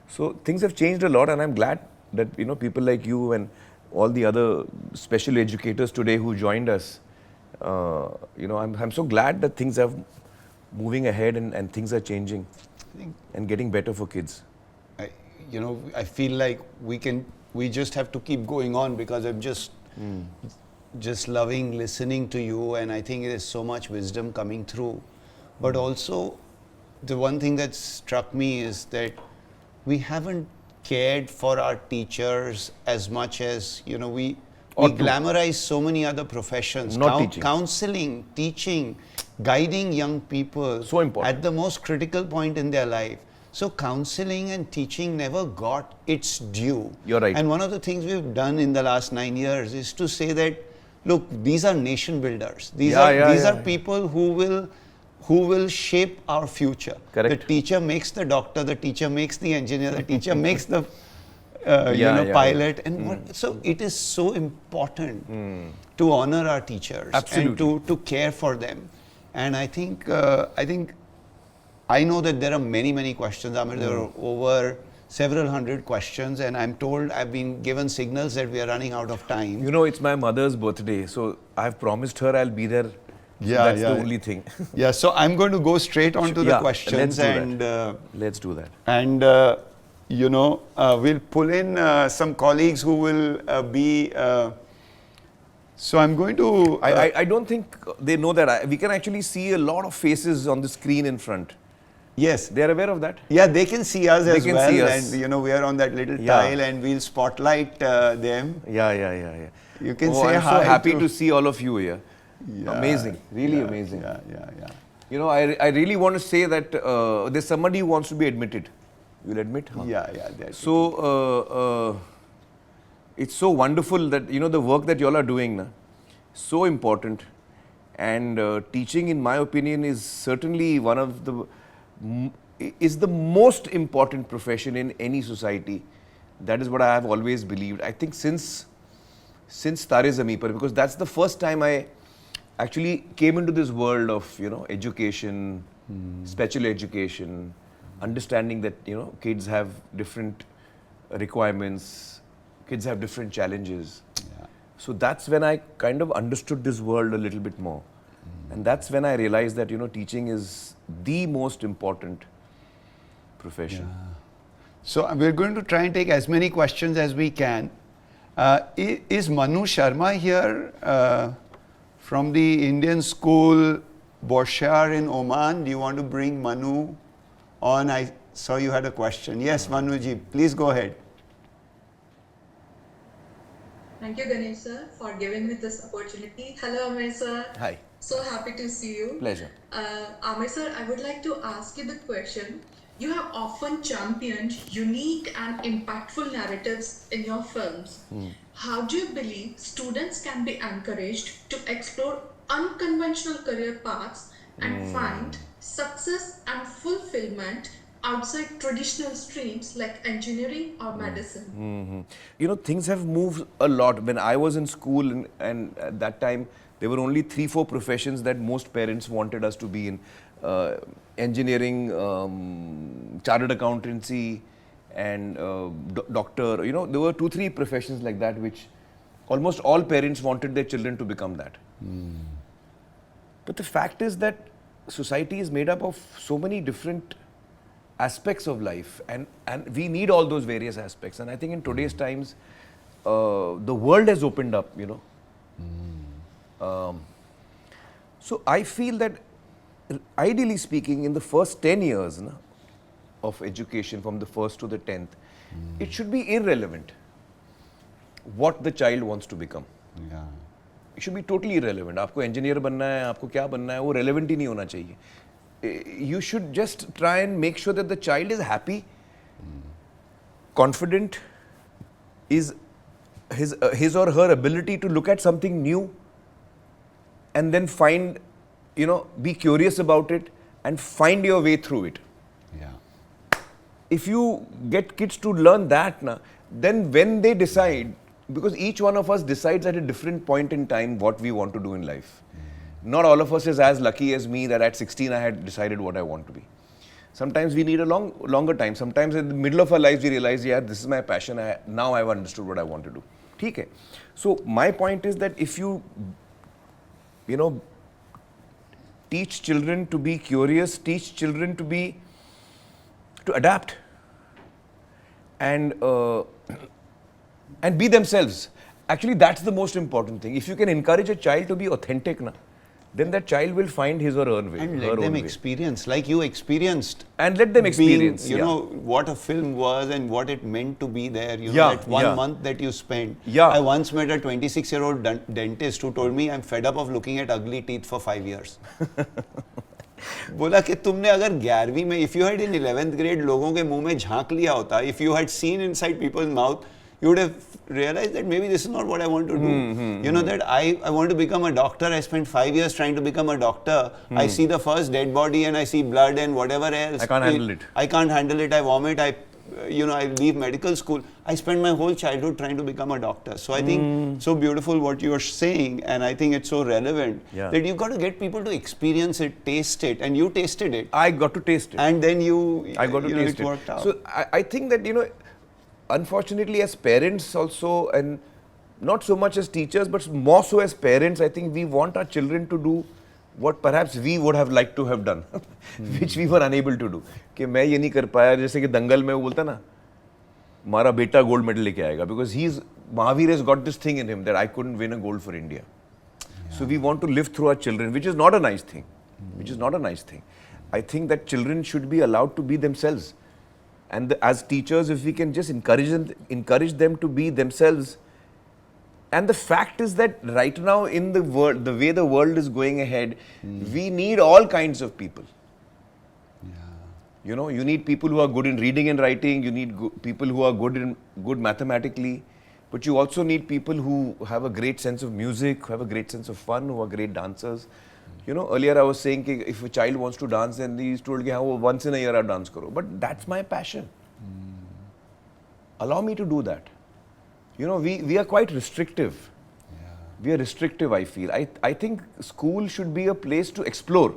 B: So things have changed a lot, and I'm glad that, you know, people like you and all the other special educators today who joined us, you know, I'm so glad that things are moving ahead and things are changing and getting better for kids.
A: I feel like we just have to keep going on, because I'm just loving listening to you, and I think there's so much wisdom coming through. But also, the one thing that struck me is that we haven't cared for our teachers as much as, you know, we glamorize so many other professions.
B: Teaching.
A: Counseling, teaching, guiding young people.
B: So important.
A: At the most critical point in their life. So counseling and teaching never got its due.
B: You're right.
A: And one of the things we've done in the last 9 years is to say that, look, these are nation builders. These are people who will shape our future.
B: Correct.
A: The teacher makes the doctor, the teacher makes the engineer, the teacher makes the pilot. And so it is so important to honor our teachers.
B: Absolutely.
A: And to care for them. And I think I know that there are many questions. Aamir, there are over several hundred questions, and I'm told I've been given signals that we are running out of time.
B: You know, it's my mother's birthday, so I've promised her I'll be there. So that's the only thing.
A: Yeah, so I'm going to go straight on to the questions.
B: Let's do that.
A: And we'll pull in some colleagues who will be... so I'm going to...
B: I don't think they know that. We can actually see a lot of faces on the screen in front.
A: Yes.
B: They are aware of that?
A: Yeah, they can see us as well.
B: See us.
A: And, you know, we are on that little tile, and we'll spotlight them.
B: Yeah.
A: You can say
B: I'm
A: hi.
B: So happy to see all of you here. Yeah, amazing. Really amazing.
A: Yeah.
B: You know, I really want to say that there's somebody who wants to be admitted. You'll admit? Huh?
A: Yeah.
B: So, it's so wonderful that, you know, the work that you all are doing, so important. And teaching, in my opinion, is certainly is the most important profession in any society. That is what I have always believed. I think since Tare Zameen Par, because that's the first time I actually came into this world of, you know, education, special education, understanding that, you know, kids have different requirements, kids have different challenges.
A: Yeah.
B: So that's when I kind of understood this world a little bit more. And that's when I realized that, you know, teaching is the most important profession.
A: Yeah. So we're going to try and take as many questions as we can. Is Manu Sharma here from the Indian school Borshar in Oman? Do you want to bring Manu on? I saw you had a question. Yes, Manuji, please go ahead.
C: Thank you, Ganesh sir, for giving me this opportunity. Hello, Aamir sir.
B: Hi.
C: So happy to see you.
B: Pleasure.
C: Aamir sir, I would like to ask you the question. You have often championed unique and impactful narratives in your films. How do you believe students can be encouraged to explore unconventional career paths and find success and fulfillment outside traditional streams like engineering or medicine?
B: Things have moved a lot. When I was in school, and at that time, there were only 3-4 professions that most parents wanted us to be in. Engineering, chartered accountancy, and doctor. There were 2-3 professions like that which almost all parents wanted their children to become that. But the fact is that society is made up of so many different aspects of life, and we need all those various aspects. And I think in today's times, the world has opened up, so I feel that ideally speaking, in the first 10 years of education, from the first to the 10th, it should be irrelevant what the child wants to become.
A: Yeah.
B: It should be totally irrelevant. आपको engineer बनना है, आपको क्या बनना है, वो relevant ही नहीं होना चाहिए. You should just try and make sure that the child is happy, confident, is his or her ability to look at something new and then find, be curious about it and find your way through it.
A: Yeah.
B: If you get kids to learn that, then when they decide, because each one of us decides at a different point in time what we want to do in life. Not all of us is as lucky as me that at 16 I had decided what I want to be. Sometimes we need a longer time. Sometimes in the middle of our lives we realize, yeah, this is my passion. Now I've understood what I want to do. Okay. So my point is that if you teach children to be curious, teach children to adapt and be themselves. Actually, that's the most important thing. If you can encourage a child to be authentic, then that child will find his or her way.
A: And let them experience, like you experienced.
B: And let them experience.
A: You know, what a film was and what it meant to be there. You know, that 1 month that you spent.
B: Yeah.
A: I once met a 26-year-old dentist who told me, I'm fed up of looking at ugly teeth for 5 years. बोला कि तुमने अगर 11वीं में, if you had in 11th grade लोगों के मुंह में झांक लिया होता, if you had seen inside people's mouth, you would have realized that maybe this is not what I want to do. You know, that I want to become a doctor. I spent 5 years trying to become a doctor. I see the first dead body and I see blood and whatever else.
B: I can't handle it.
A: I can't handle it. I vomit. I leave medical school. I spent my whole childhood trying to become a doctor. So I think so beautiful what you are saying, and I think it's so relevant that you've got to get people to experience it, taste it, and you tasted it.
B: I got to taste it.
A: And then
B: I got to taste
A: it worked out.
B: So I think that, unfortunately, as parents also, and not so much as teachers, but more so as parents, I think we want our children to do what perhaps we would have liked to have done, which we were unable to do. कि मैं ये नहीं कर पाया, जैसे कि दंगल में वो बोलता ना, हमारा बेटा गोल्ड मेडल लेके आएगा, because Mahavir has got this thing in him that I couldn't win a gold for India. So we want to live through our children, which is not a nice thing. I think that children should be allowed to be themselves. And as teachers, if we can just encourage them to be themselves. And the fact is that right now in the world, the way the world is going ahead, we need all kinds of people. You need people who are good in reading and writing. You need people who are good mathematically. But you also need people who have a great sense of music, who have a great sense of fun, who are great dancers. Earlier I was saying that if a child wants to dance, then he's told that once in a year I dance karo. But that's my passion. Allow me to do that. We are quite restrictive. We are restrictive, I feel. I think school should be a place to explore.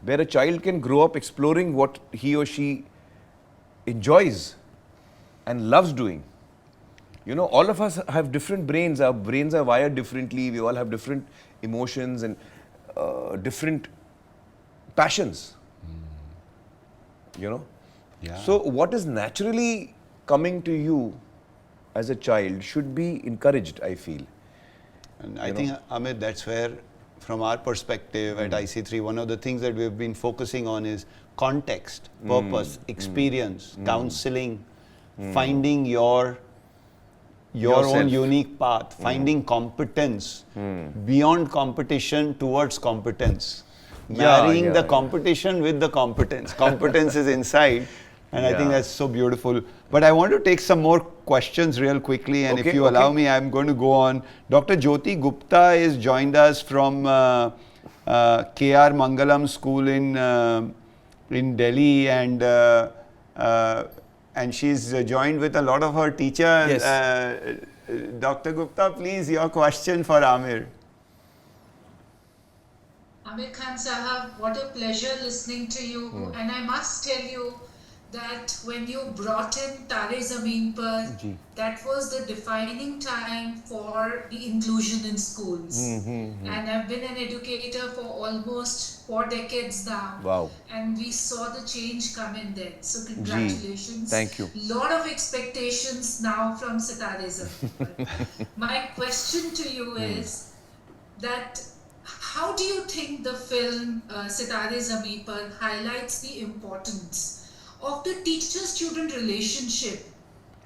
B: Where a child can grow up exploring what he or she enjoys and loves doing. All of us have different brains. Our brains are wired differently. We all have different emotions and different passions. So what is naturally coming to you as a child should be encouraged, I feel.
A: And I think, Aamir, that's where, from our perspective at IC3, one of the things that we've been focusing on is context, purpose, experience, counseling, finding your your own
B: Yourself.
A: unique path, finding competence beyond competition towards competence. Marrying the competition with the competence. Competence is inside, and I think
B: Yeah.
A: that's so beautiful. But I want to take some more questions real quickly, and if
B: Okay,
A: you allow
B: okay.
A: me, I'm going to go on. Dr. Jyoti Gupta is joined us from KR Mangalam School in Delhi, and she's joined with a lot of her teachers.
B: Yes.
A: Dr. Gupta, please, your question for Aamir.
D: Aamir Khan Sahab, what a pleasure listening to you. And I must tell you that when you brought in Tare Zameen Par, that was the defining time for the inclusion in schools. And I've been an educator for almost 4 decades now.
B: Wow.
D: And we saw the change come in then. So congratulations.
B: Thank you.
D: Lot of expectations now from Sitare Zameen Par. My question to you is that how do you think the film Sitare Zameen Par highlights the importance of the teacher-student relationship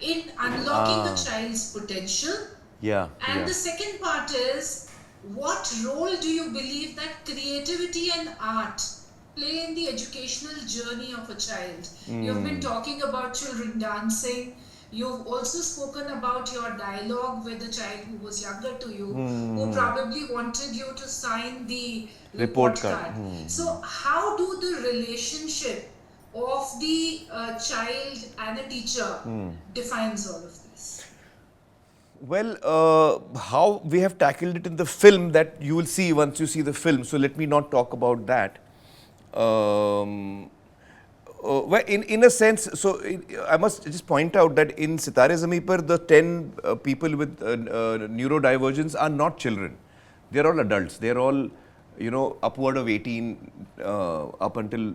D: in unlocking a child's potential?
B: Yeah.
D: And the second part is, what role do you believe that creativity and art play in the educational journey of a child? You've been talking about children dancing. You've also spoken about your dialogue with the child who was younger to you, who probably wanted you to sign the report card. So how do the relationship of the child and a teacher defines all of this?
B: Well, how we have tackled it in the film, that you will see once you see the film. So let me not talk about that. Well, in a sense, so I must just point out that in Sitare Zameen Par, the 10 people with neurodivergence are not children. They are all adults. They are all, upward of 18, up until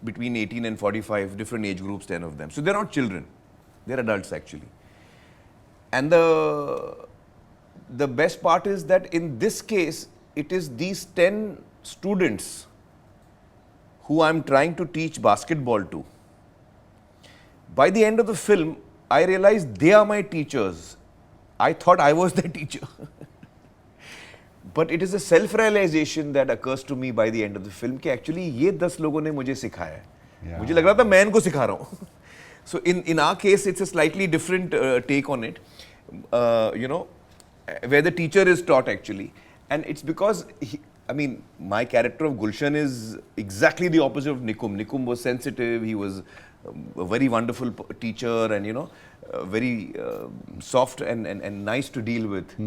B: between 18 and 45, different age groups, 10 of them. So they're not children. They're adults actually. And the best part is that in this case, it is these 10 students who I'm trying to teach basketball to. By the end of the film, I realized they are my teachers. I thought I was their teacher. But it is a self-realization that occurs to me by the end of the film कि actually ये 10 लोगों ने मुझे सिखाया है. मुझे लग रहा था मैं इनको सिखा रहा हूँ. So in our case, it's a slightly different take on it, where the teacher is taught actually. And it's because, my character of Gulshan is exactly the opposite of Nikum. Nikum was sensitive, he was a very wonderful teacher and, very soft and nice to deal with.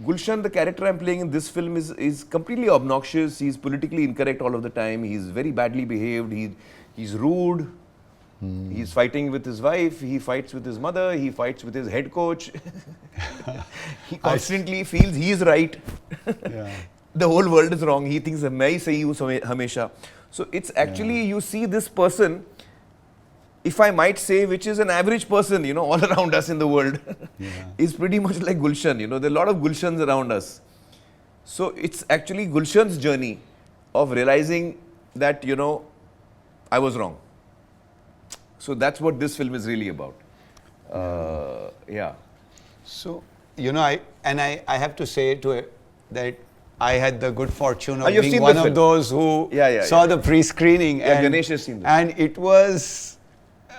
B: Gulshan, the character I'm playing in this film, is completely obnoxious. He's politically incorrect all of the time. He's very badly behaved. He's rude. He's fighting with his wife. He fights with his mother. He fights with his head coach. He constantly feels he is right. The whole world is wrong. He thinks मैं ही सही हूँ हमेशा. So it's actually, you see this person, if I might say, which is an average person, all around us in the world, is pretty much like Gulshan. There are a lot of Gulshans around us. So it's actually Gulshan's journey of realizing that, I was wrong. So that's what this film is really about.
A: So, I have to say that I had the good fortune of
B: you've
A: being
B: seen
A: one
B: the
A: of
B: film?
A: those who saw the pre-screening.
B: Yeah, Ganesh has seen this.
A: And it was,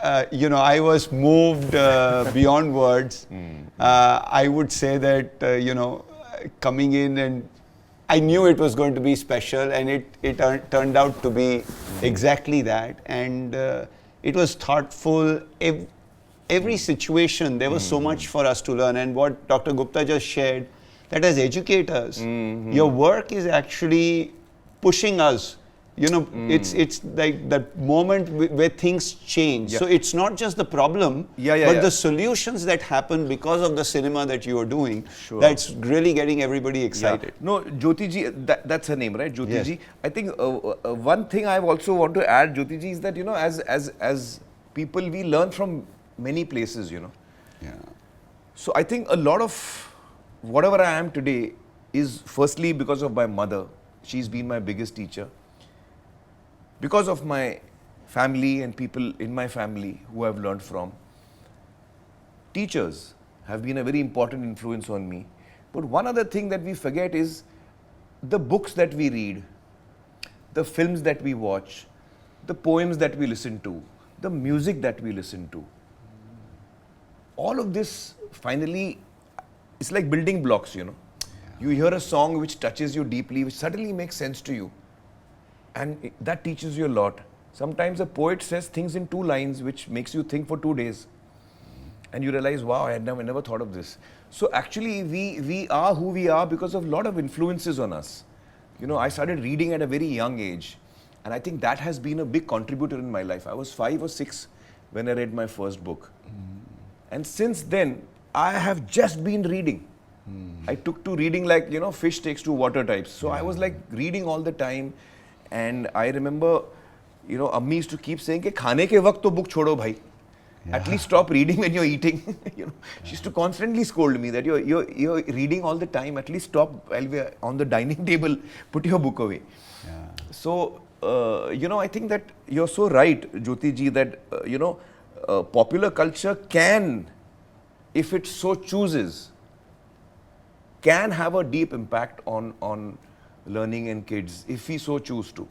A: I was moved beyond words. I would say that, coming in, and I knew it was going to be special, and it turned out to be exactly that. And it was thoughtful. Every situation, there was so much for us to learn. And what Dr. Gupta just shared, that as educators, your work is actually pushing us. It's like that moment where things change. So it's not just the problem, but the solutions that happen because of the cinema that you are doing. That's really getting everybody excited.
B: No, Jyoti ji, that's her name, right? Jyoti ji. I think one thing I also want to add, Jyoti ji, is that as people, we learn from many places. So I think a lot of whatever I am today is firstly because of my mother. She's been my biggest teacher. Because of my family and people in my family who I've learned from. Teachers have been a very important influence on me. But one other thing that we forget is the books that we read, the films that we watch, the poems that we listen to, the music that we listen to. All of this finally, it's like building blocks, you know. You hear a song which touches you deeply, which suddenly makes sense to you. And that teaches you a lot. Sometimes a poet says things in 2 lines which makes you think for 2 days. And you realize, wow, I had never thought of this. So actually, we are who we are because of a lot of influences on us. You know, I started reading at a very young age. And I think that has been a big contributor in my life. I was 5 or 6 when I read my first book. And since then, I have just been reading. I took to reading like, you know, fish takes to water types. So I was like reading all the time. And I remember, you know, Ammi used to keep saying, "Ke khane ke waqt to book chodo bhai. At least stop reading when you're eating." You know, she used to constantly scold me that you're reading all the time. At least stop while we're on the dining table. Put your book away. So, you know, I think that you're so right, Jyoti ji, that, you know, popular culture can, if it so chooses, can have a deep impact on learning in kids, if we so choose to.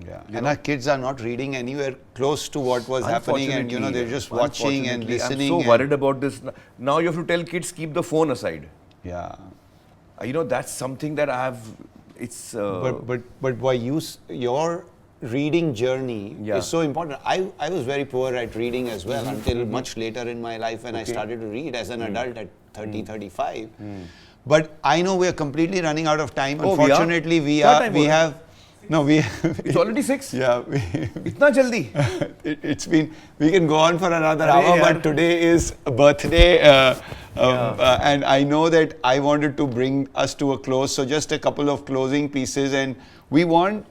A: Yeah. And our kids are not reading anywhere close to what was happening, and you know, they're just watching and listening.
B: I'm so worried about this. Now you have to tell kids, keep the phone aside.
A: Yeah.
B: You know, that's something that I have, it's...
A: But why your reading journey is so important. I was very poor at reading as well until much later in my life when I started to read as an adult at 30, 35. But I know we're completely running out of time. Unfortunately, we have... No,
B: it's already 6?
A: Yeah.
B: Itna jaldi?
A: It's been... We can go on for another hour, but today is a birthday. And I know that I wanted to bring us to a close. So just a couple of closing pieces. And we want,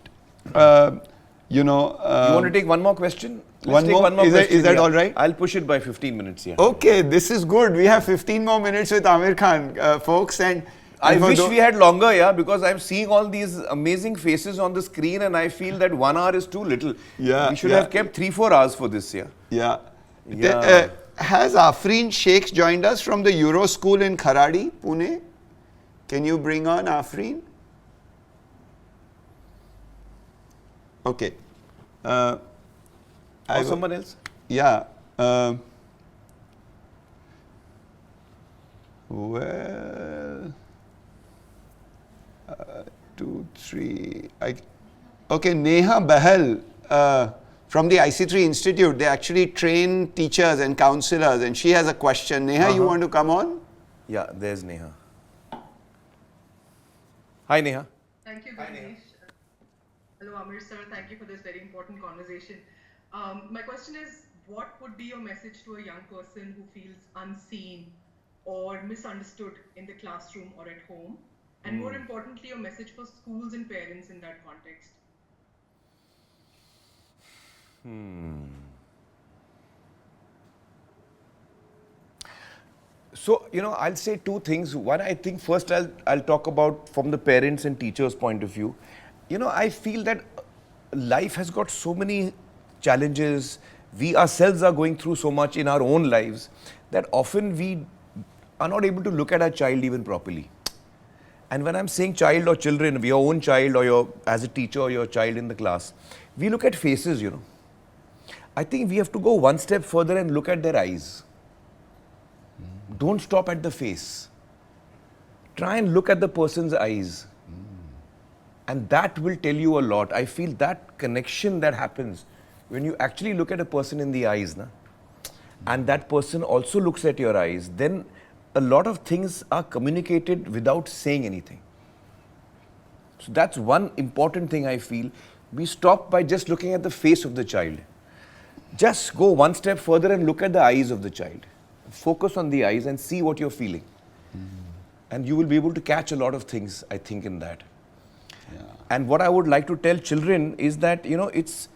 A: you know...
B: you want to take one more question?
A: One more question. Is that all right?
B: I'll push it by 15 minutes,
A: Okay, this is good. We have 15 more minutes with Aamir Khan, folks. And
B: I wish we had longer, because I'm seeing all these amazing faces on the screen and I feel that 1 hour is too little. We should have kept 3-4 hours for this,
A: Has Afreen Sheikhs joined us from the Euro School in Kharadi, Pune? Can you bring on Afreen? Okay.
B: Or someone else?
A: Yeah. Well... 2, 3. Okay, Neha Bahal from the IC3 Institute. They actually train teachers and counselors, and she has a question. Neha, you want to come on?
B: Yeah, there's Neha. Hi, Neha.
C: Thank you, Ganesh. Hello, Aamir sir. Thank you for this very important conversation. My question is, what would be your message to a young person who feels unseen or misunderstood in the classroom or at home? And more importantly, your message for schools and parents in that context?
B: So, you know, I'll say 2 things. One, I think first I'll talk about from the parents and teachers' point of view. You know, I feel that life has got so many challenges. We ourselves are going through so much in our own lives that often we are not able to look at our child even properly. And when I'm saying child or children, your own child or as a teacher or your child in the class, we look at faces, you know. I think we have to go one step further and look at their eyes. Don't stop at the face. Try and look at the person's eyes. And that will tell you a lot. I feel that connection that happens when you actually look at a person in the eyes, and that person also looks at your eyes, then a lot of things are communicated without saying anything. So that's one important thing I feel. We stop by just looking at the face of the child. Just go one step further and look at the eyes of the child. Focus on the eyes and see what you're feeling. And you will be able to catch a lot of things, I think, in that. And what I would like to tell children is that, you know, it's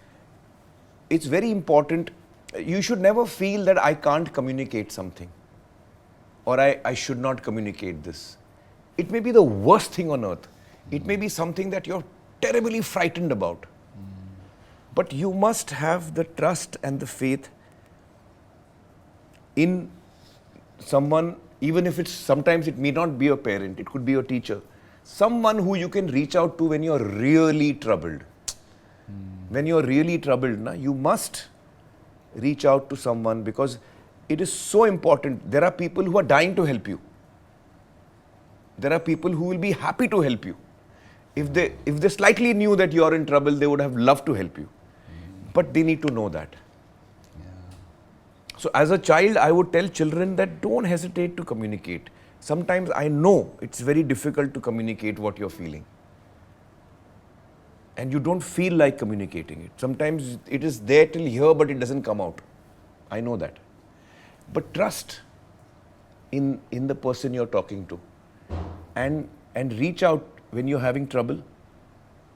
B: very important. You should never feel that I can't communicate something, or I should not communicate this. It may be the worst thing on earth. It may be something that you're terribly frightened about. But you must have the trust and the faith in someone even if it's sometimes it may not be a parent, it could be a teacher, someone who you can reach out to when you're really troubled. When you're really troubled, you must reach out to someone because it is so important. There are people who are dying to help you. There are people who will be happy to help you. If they slightly knew that you are in trouble, they would have loved to help you. But they need to know that. So as a child, I would tell children that don't hesitate to communicate. Sometimes I know it's very difficult to communicate what you're feeling. And you don't feel like communicating it. Sometimes it is there till here, but it doesn't come out. I know that. But trust in the person you're talking to. And reach out when you're having trouble.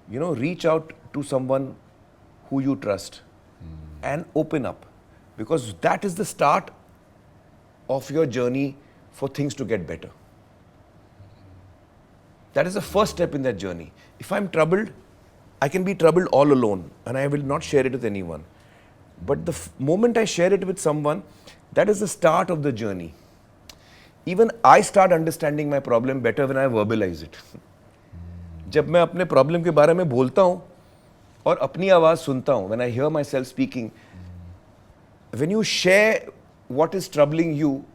B: Reach out to someone who you trust and open up. Because that is the start of your journey for things to get better. That is the first step in that journey. If I'm troubled, I can be troubled all alone and I will not share it with anyone. But the moment I share it with someone, that is the start of the journey. Even I start understanding my problem better when I verbalize it. जब मैं अपने problem के बारे में बोलता हूँ और अपनी आवाज़ सुनता हूँ, when I hear myself speaking, when you share what is troubling you,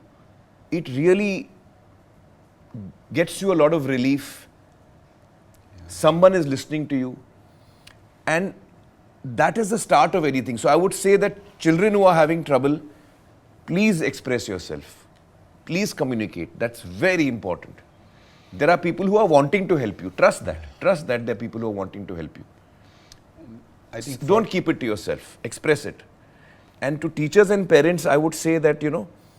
B: it really gets you a lot of relief. Someone is listening to you. And that is the start of anything. So I would say that children who are having trouble, please express yourself. Please communicate. That's very important. There are people who are wanting to help you. Trust that. Trust that there are people who are wanting to help you.
A: I think
B: don't keep it to yourself. Express it. And to teachers and parents, I would say that,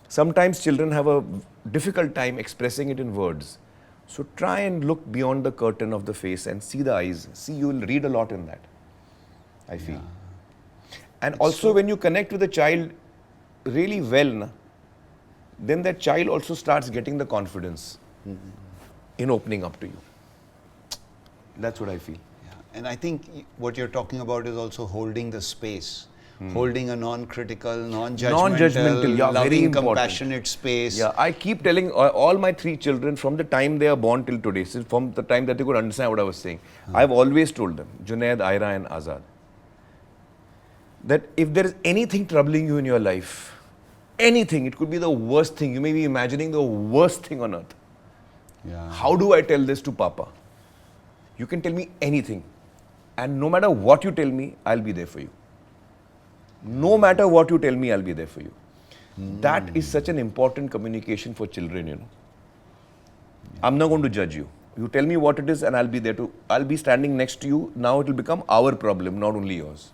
B: sometimes children have a difficult time expressing it in words. So try and look beyond the curtain of the face and see the eyes. See, you will read a lot in that, I feel. Yeah. And it's also when you connect with a child really well, then that child also starts getting the confidence in opening up to you. That's what I feel.
A: Yeah. And I think what you're talking about is also holding the space. Holding a non-critical, non-judgmental, loving, compassionate space.
B: Yeah, I keep telling all my 3 children from the time they are born till today, since from the time that they could understand what I was saying, I've always told them, Junaid, Aira and Azad, that if there is anything troubling you in your life, anything, it could be the worst thing, you may be imagining the worst thing on earth.
A: Yeah.
B: How do I tell this to Papa? You can tell me anything. And no matter what you tell me, I'll be there for you. No matter what you tell me, I'll be there for you. That is such an important communication for children, I'm not going to judge you. You tell me what it is and I'll be there I'll be standing next to you. Now it will become our problem, not only yours.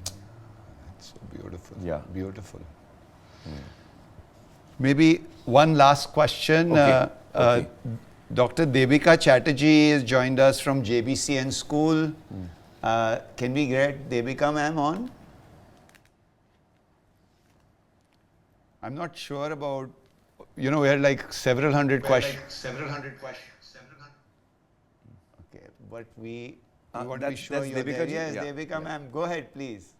A: That's so beautiful.
B: Yeah.
A: Beautiful. Maybe one last question.
B: Okay.
A: Dr. Devika Chatterjee has joined us from JBCN School. Can we get Devika ma'am on? I'm not sure about, we had like several hundred questions. Okay, but we want to be sure you're
B: Devika
A: there.
B: ji?
A: Yes,
B: Yeah.
A: Devika ma'am, go ahead please.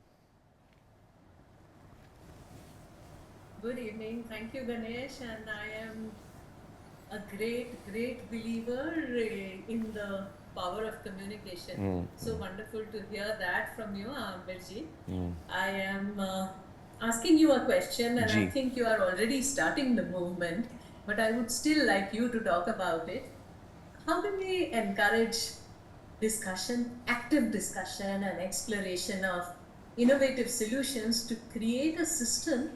E: Good evening. Thank you, Ganesh. And I am a great believer in the power of communication. So wonderful to hear that from you, Aamir. I am asking you a question, and I think you are already starting the movement, but I would still like you to talk about it. How do we encourage discussion, active discussion and exploration of innovative solutions to create a system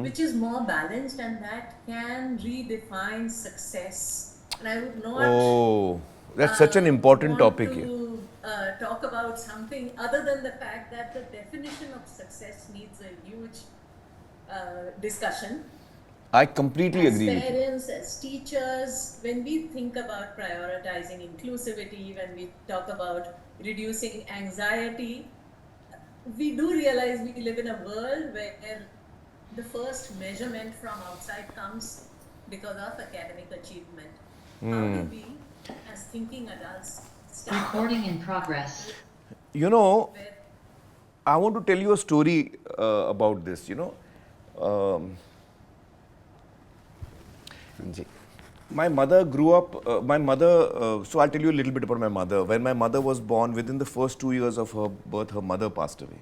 E: which is more balanced and that can redefine success? And I would not
B: that's such an important topic
E: here. Talk about something other than the fact that the definition of success needs a huge discussion.
B: I completely agree
E: with you. As parents, as teachers, when we think about prioritizing inclusivity, when we talk about reducing anxiety, we do realize we live in a world where the first measurement from outside comes because of academic achievement. How do we, as thinking adults,
F: Recording in progress.
B: I want to tell you a story about this,
A: ji.
B: My mother grew up, so I'll tell you a little bit about my mother. When my mother was born, within the first 2 years of her birth, her mother passed away.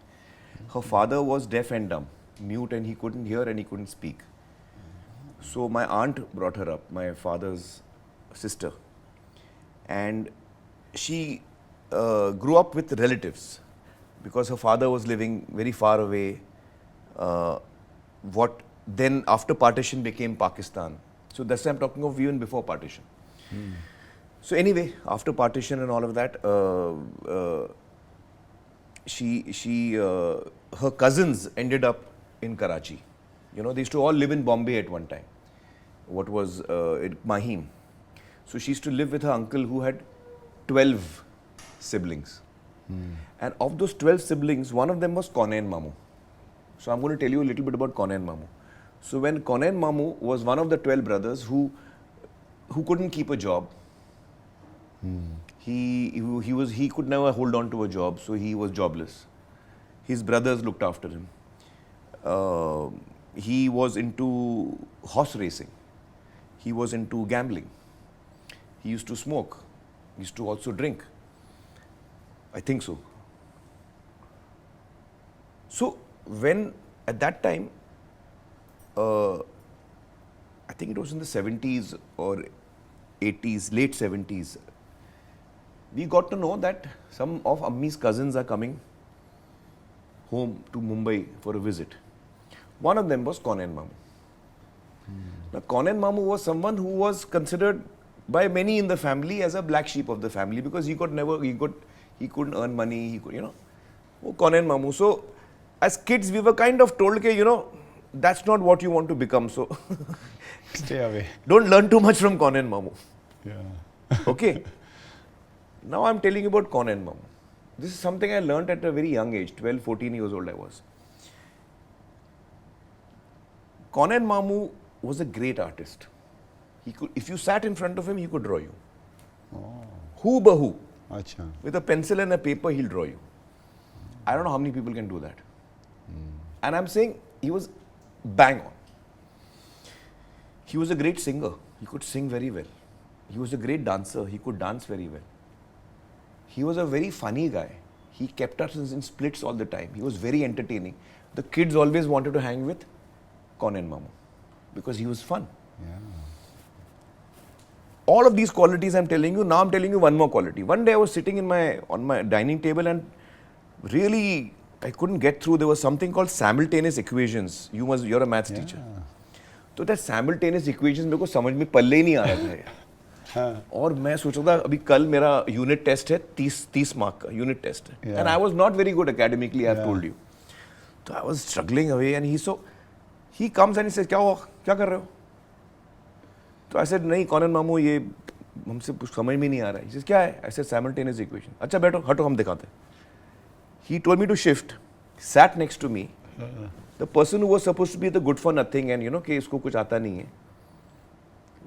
B: Her father was deaf and dumb, mute, and he couldn't hear and he couldn't speak. So my aunt brought her up, my father's sister. And she grew up with relatives because her father was living very far away. What then after partition became Pakistan. So that's why I'm talking of even before partition. So anyway, after partition and all of that, her cousins ended up in Karachi. You know, they used to all live in Bombay at one time. What was Mahim. So she used to live with her uncle who had 12 siblings. And of those 12 siblings, one of them was Konain Mamu. So I'm going to tell you a little bit about Konain Mamu. So when Konain Mamu was one of the 12 brothers who couldn't keep a job, he could never hold on to a job, so he was jobless. His brothers looked after him. He was into horse racing. He was into gambling. He used to smoke. He used to also drink. I think so. So when at that time, I think it was in the 70s or 80s, late 70s, we got to know that some of Ammi's cousins are coming home to Mumbai for a visit. One of them was Konain Mamu. Now, Konain Mamu was someone who was considered by many in the family as a black sheep of the family because he couldn't earn money, Konain Mamu. So, as kids, we were kind of told, that's not what you want to become. So,
A: Stay away.
B: Don't learn too much from Konain Mamu.
A: Yeah.
B: Okay. Now I'm telling you about Konain Mamu. This is something I learned at a very young age, 12, 14 years old I was. Konain Mamu was a great artist. If you sat in front of him, he could draw you. Hu bahu.
A: Acha.
B: With a pencil and a paper, he'll draw you. I don't know how many people can do that. And I'm saying he was bang on. He was a great singer. He could sing very well. He was a great dancer. He could dance very well. He was a very funny guy. He kept us in splits all the time. He was very entertaining. The kids always wanted to hang with Konain Mamu because he was fun.
A: Yeah.
B: All of these qualities I'm telling you, now I'm telling you one more quality. One day I was sitting on my dining table and really I couldn't get through. There was something called simultaneous equations. You're a maths teacher. So that simultaneous equations मेरे को समझ में पल्ले ही नहीं आ रहा था. और मैं सोच रहा था अभी कल मेरा यूनिट टेस्ट है 30 मार्क का यूनिट टेस्ट है. And I was not very good academically, I've told you. So I was struggling away and he comes and he says क्या हुआ क्या कर रहे हो? तो I said नहीं Konain Mamu ये हमसे कुछ समझ में नहीं आ रहा है. He says क्या है? I said simultaneous equation. अच्छा बैठो हटो हम दिखाते हैं. He told me to shift, sat next to me. The person who was supposed to be the good for nothing and कि इसको कुछ आता नहीं है.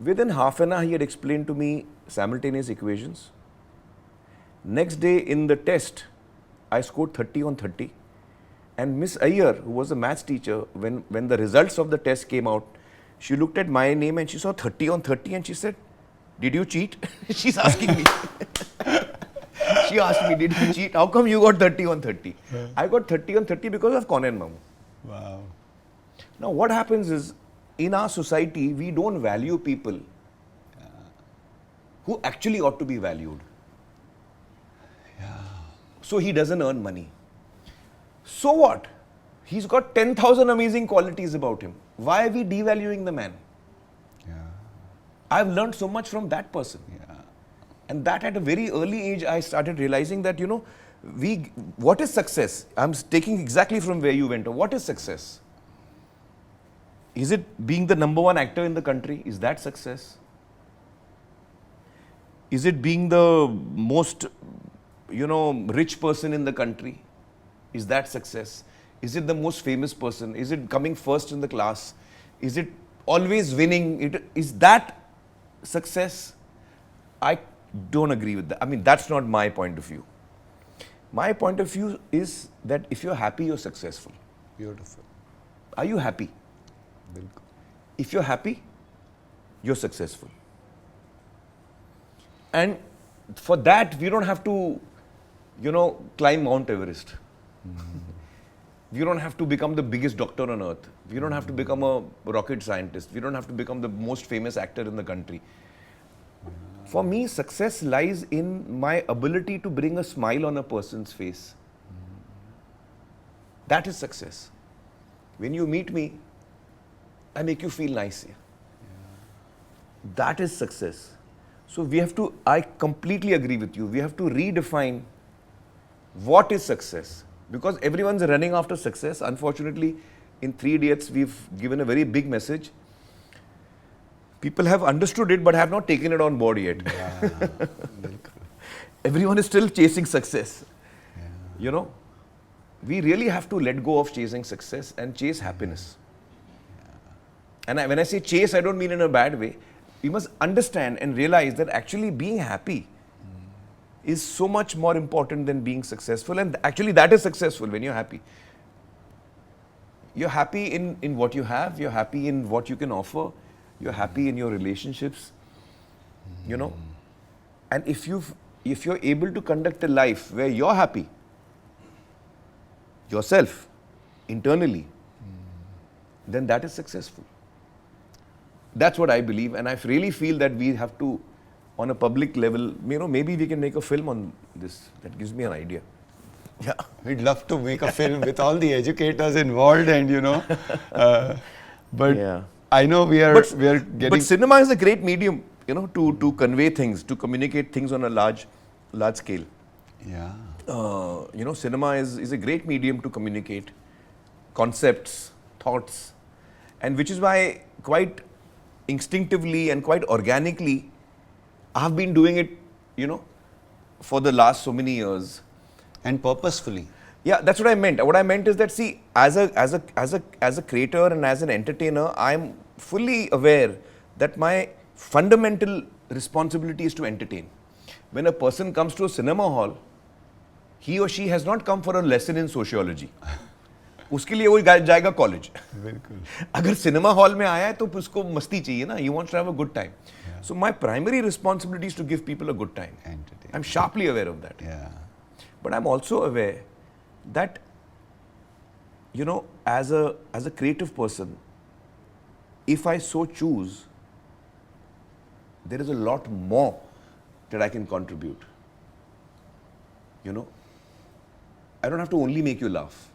B: Within half an hour he had explained to me simultaneous equations. Next day in the test, I scored 30 on 30. And Miss Iyer, who was a maths teacher, when the results of the test came out, she looked at my name and she saw 30 on 30 and she said, did you cheat? She's asking me. She asked me, did you cheat? How come you got 30 on 30? I got 30 on 30 because of Konain Mamu.
A: Wow.
B: Now what happens is, in our society, we don't value people who actually ought to be valued. So he doesn't earn money. So what? He's got 10,000 amazing qualities about him. Why are we devaluing the man?
A: Yeah.
B: I've learned so much from that person.
A: Yeah.
B: And that at a very early age, I started realizing that, what is success? I'm taking exactly from where you went. What is success? Is it being the number one actor in the country? Is that success? Is it being the most, rich person in the country? Is that success? Is it the most famous person? Is it coming first in the class? Is it always winning? Is that success? I don't agree with that. I mean, that's not my point of view. My point of view is that if you're happy, you're successful.
A: Beautiful.
B: Are you happy?
A: Bilkul.
B: If you're happy, you're successful. And for that, we don't have to, climb Mount Everest. We don't have to become the biggest doctor on earth. We don't have to become a rocket scientist. We don't have to become the most famous actor in the country. For me, success lies in my ability to bring a smile on a person's face. That is success. When you meet me, I make you feel nice. That is success. So I completely agree with you. We have to redefine what is success. Because everyone's running after success. Unfortunately, in 3 Idiots, we've given a very big message. People have understood it but have not taken it on board yet. Everyone is still chasing success. We really have to let go of chasing success and chase happiness. And when I say chase, I don't mean in a bad way. We must understand and realize that actually being happy is so much more important than being successful. And actually that is successful when you're happy. You're happy in what you have, you're happy in what you can offer, you're happy in your relationships, And if you're able to conduct a life where you're happy, yourself, internally, then that is successful. That's what I believe, and I really feel that we have to, on a public level, maybe we can make a film on this. That gives me an idea.
A: Yeah, we'd love to make a film with all the educators involved, and but
B: Yeah.
A: I know we are getting.
B: But cinema is a great medium, to convey things, to communicate things on a large scale.
A: Yeah.
B: Cinema is a great medium to communicate concepts, thoughts, and which is why quite instinctively and quite organically, I've been doing it, for the last so many years.
A: And purposefully.
B: Yeah, that's what I meant. What I meant is that, see, as a creator and as an entertainer, I'm fully aware that my fundamental responsibility is to entertain. When a person comes to a cinema hall, he or she has not come for a lesson in sociology. उसके लिए वो जाएगा college. अगर cinema hall में आया है तो उसको मस्ती चाहिए ना. He wants to have a good time. So my primary responsibility is to give people a good time. I'm sharply aware of that.
A: Yeah.
B: But I'm also aware that, as a creative person, if I so choose, there is a lot more that I can contribute. I don't have to only make you laugh.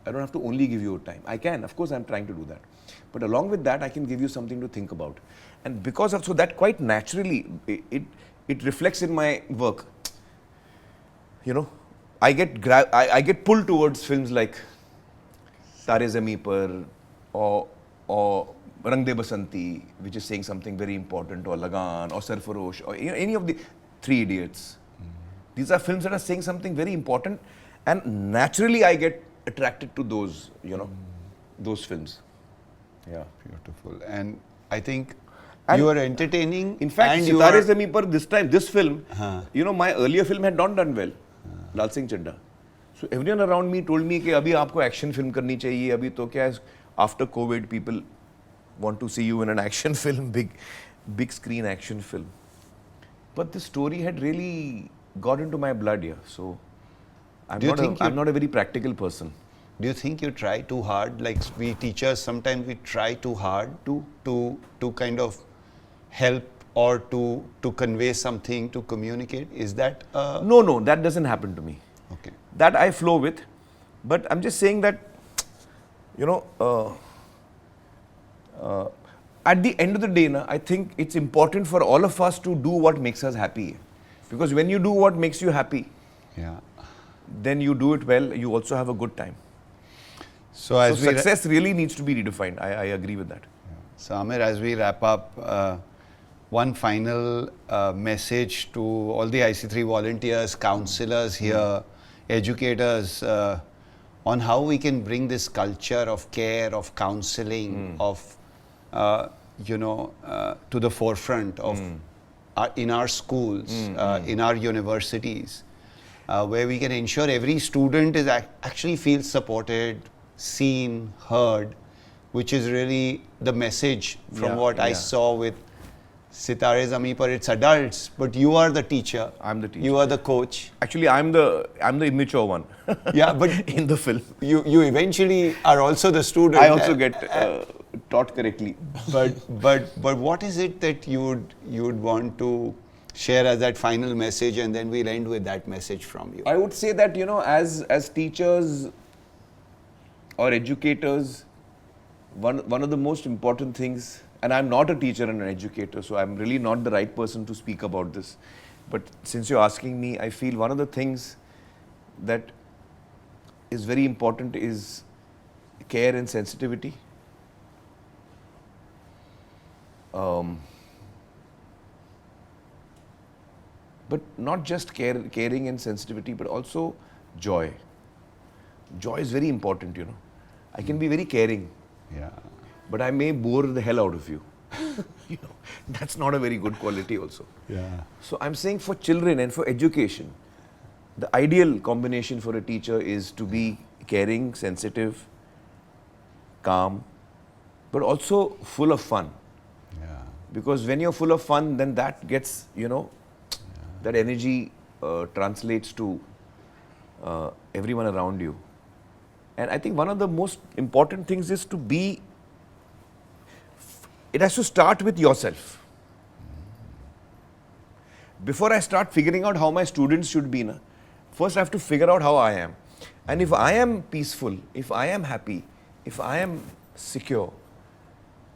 B: I don't have to only give you a time. I can, of course, I'm trying to do that. But along with that, I can give you something to think about. And because of so that, quite naturally, it reflects in my work. I get pulled towards films like Tare Zameen Par or Rang De Basanti, which is saying something very important, or Lagan, or Sarfarosh, or any of the 3 Idiots. These are films that are saying something very important, and naturally I get attracted to those, those films. Yeah.
A: Beautiful. And I think
B: And
A: you are entertaining.
B: In fact,
A: and you
B: Tare
A: are,
B: Zameen Par, this film, my earlier film had not done well. Lal Singh Chadda. So everyone around me told me कि अभी आपको action film करनी चाहिए. अभी तो क्या है, after COVID, people want to see you in an action film, big screen action film. But the story had really got into my blood here. So I'm not a very practical person.
A: Do you think you try too hard? Like we teachers, sometimes we try too hard to kind of help or to convey something, to communicate. Is that
B: No, that doesn't happen to me.
A: okay?
B: That I flow with. But I'm just saying that, at the end of the day, I think it's important for all of us to do what makes us happy. Because when you do what makes you happy,
A: Yeah.
B: then you do it well, you also have a good time.
A: So as
B: So success really needs to be redefined. I agree with that.
A: So Aamir, as we wrap up, one final message to all the IC3 volunteers, counselors here, educators, on how we can bring this culture of care, of counseling, of to the forefront of in our schools, in our universities, where we can ensure every student is actually feels supported, seen, heard, which is really the message from what I saw with Sitare Zami Par, it's adults, but you are the teacher.
B: I'm the teacher.
A: You are the coach.
B: Actually, I'm the immature one.
A: Yeah, but
B: in the film,
A: you eventually are also the student.
B: I also get taught correctly.
A: But what is it that you would want to share as that final message, and then we'll end with that message from you.
B: I would say that, as teachers or educators, one of the most important things, and I'm not a teacher and an educator, so I'm really not the right person to speak about this. But since you're asking me, I feel one of the things that is very important is care and sensitivity. But not just caring and sensitivity, but also joy. Joy is very important, I can be very caring, but I may bore the hell out of you. That's not a very good quality also. So I'm saying for children and for education, the ideal combination for a teacher is to be caring, sensitive, calm, but also full of fun. Because when you're full of fun, then that gets, that energy translates to everyone around you. And I think one of the most important things is to be, it has to start with yourself. Before I start figuring out how my students should be, first I have to figure out how I am. And if I am peaceful, if I am happy, if I am secure,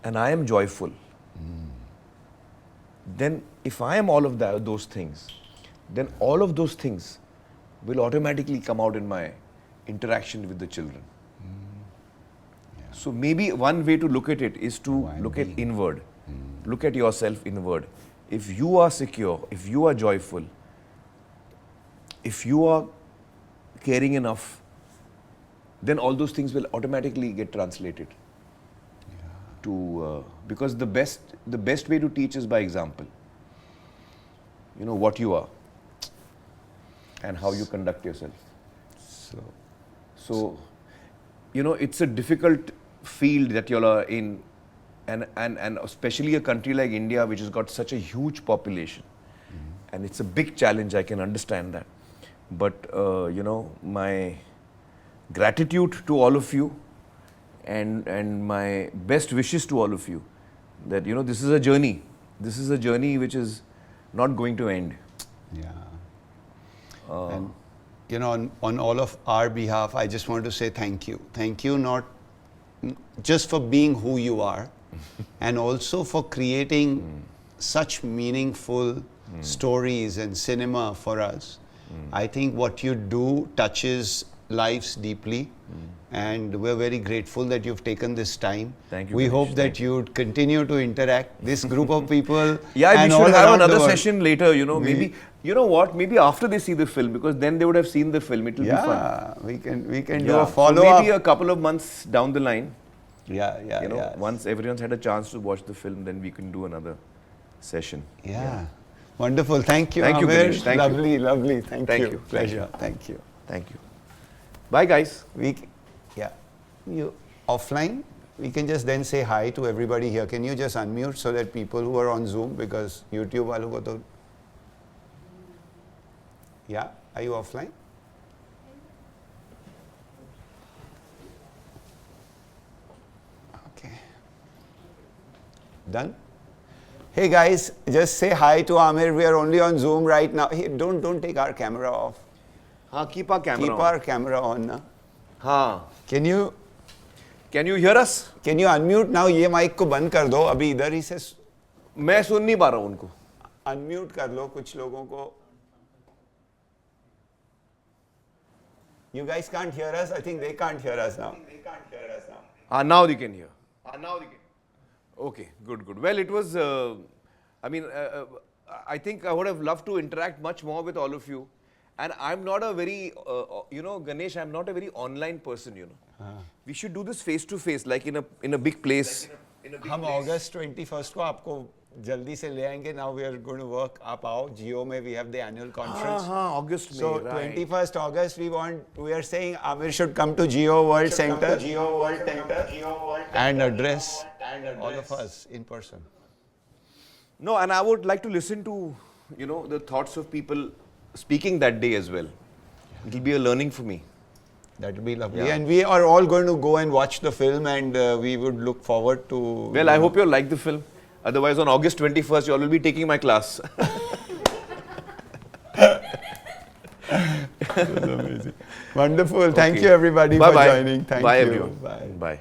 B: and I am joyful, then if I am all of those things, then all of those things will automatically come out in my interaction with the children. So maybe one way to look at it is to look at inward. Look at yourself inward. If you are secure, if you are joyful, if you are caring enough, then all those things will automatically get translated. Because the best way to teach is by example. What you are and how you conduct yourself. So it's a difficult field that you all are in, and especially a country like India, which has got such a huge population, and it's a big challenge. I can understand that, but my gratitude to all of you, and my best wishes to all of you, that this is a journey. This is a journey which is not going to end.
A: And on all of our behalf, I just want to say thank you. Thank you not just for being who you are, and also for creating such meaningful stories and cinema for us. I think what you do touches lives deeply, and we're very grateful that you've taken this time.
B: Thank you.
A: We
B: Ganesh.
A: hope that you'd continue to interact, this group of people.
B: Yeah,
A: and
B: we
A: all
B: should have
A: around the
B: another
A: world.
B: session later, maybe, maybe after they see the film, because then they would have seen the film, it'll be fun.
A: We can do a follow-up.
B: So maybe a couple of months down the line, once everyone's had a chance to watch the film, then we can do another session.
A: Wonderful. Thank you,
B: Thank you,
A: Aamir.
B: Ganesh. Thank you.
A: Lovely. Thank you.
B: you.
A: Pleasure. Thank you.
B: Thank you. Bye, guys.
A: You offline, we can just then say hi to everybody here. Can you just unmute so that people who are on Zoom, because YouTube वालों को तो, are you offline? Okay. Done? Hey guys, just say hi to Aamir. We are only on Zoom right now. Hey, don't take our camera off.
B: Keep our camera
A: Keep
B: on.
A: our camera on. Na?
B: Can you hear us?
A: Can you unmute now? ये mic को बंद कर दो. अभी इधर ही से
B: मैं सुन नहीं पा रहा हूँ उनको.
A: unmute कर लो कुछ लोगों को. You guys can't hear us. I think they can't hear us now.
B: Now they can hear. Okay, good. Well, it was, I think I would have loved to interact much more with all of you. And I'm not a very, Ganesh, I'm not a very online person, We should do this face to face, like in a big place.
A: हम August 21st को आपको जल्दी से ले आएंगे. Now we are going to work. आप आओ. Geo में we have the annual conference.
B: August में.
A: So 21st August we are saying Aamir should come to Geo World Center and address all of us in person.
B: No, and I would like to listen to, the thoughts of people speaking that day as well. It'll be a learning for me.
A: That would be lovely.
B: Yeah.
A: And we are all going to go and watch the film, and we would look forward to...
B: Well, I hope you'll like the film. Otherwise, on August 21st, you all will be taking my class.
A: Amazing. Wonderful. Thank
B: Okay.
A: you everybody
B: Bye-bye.
A: for joining. Thank
B: Bye,
A: you.
B: everyone.
A: Bye.
B: Bye.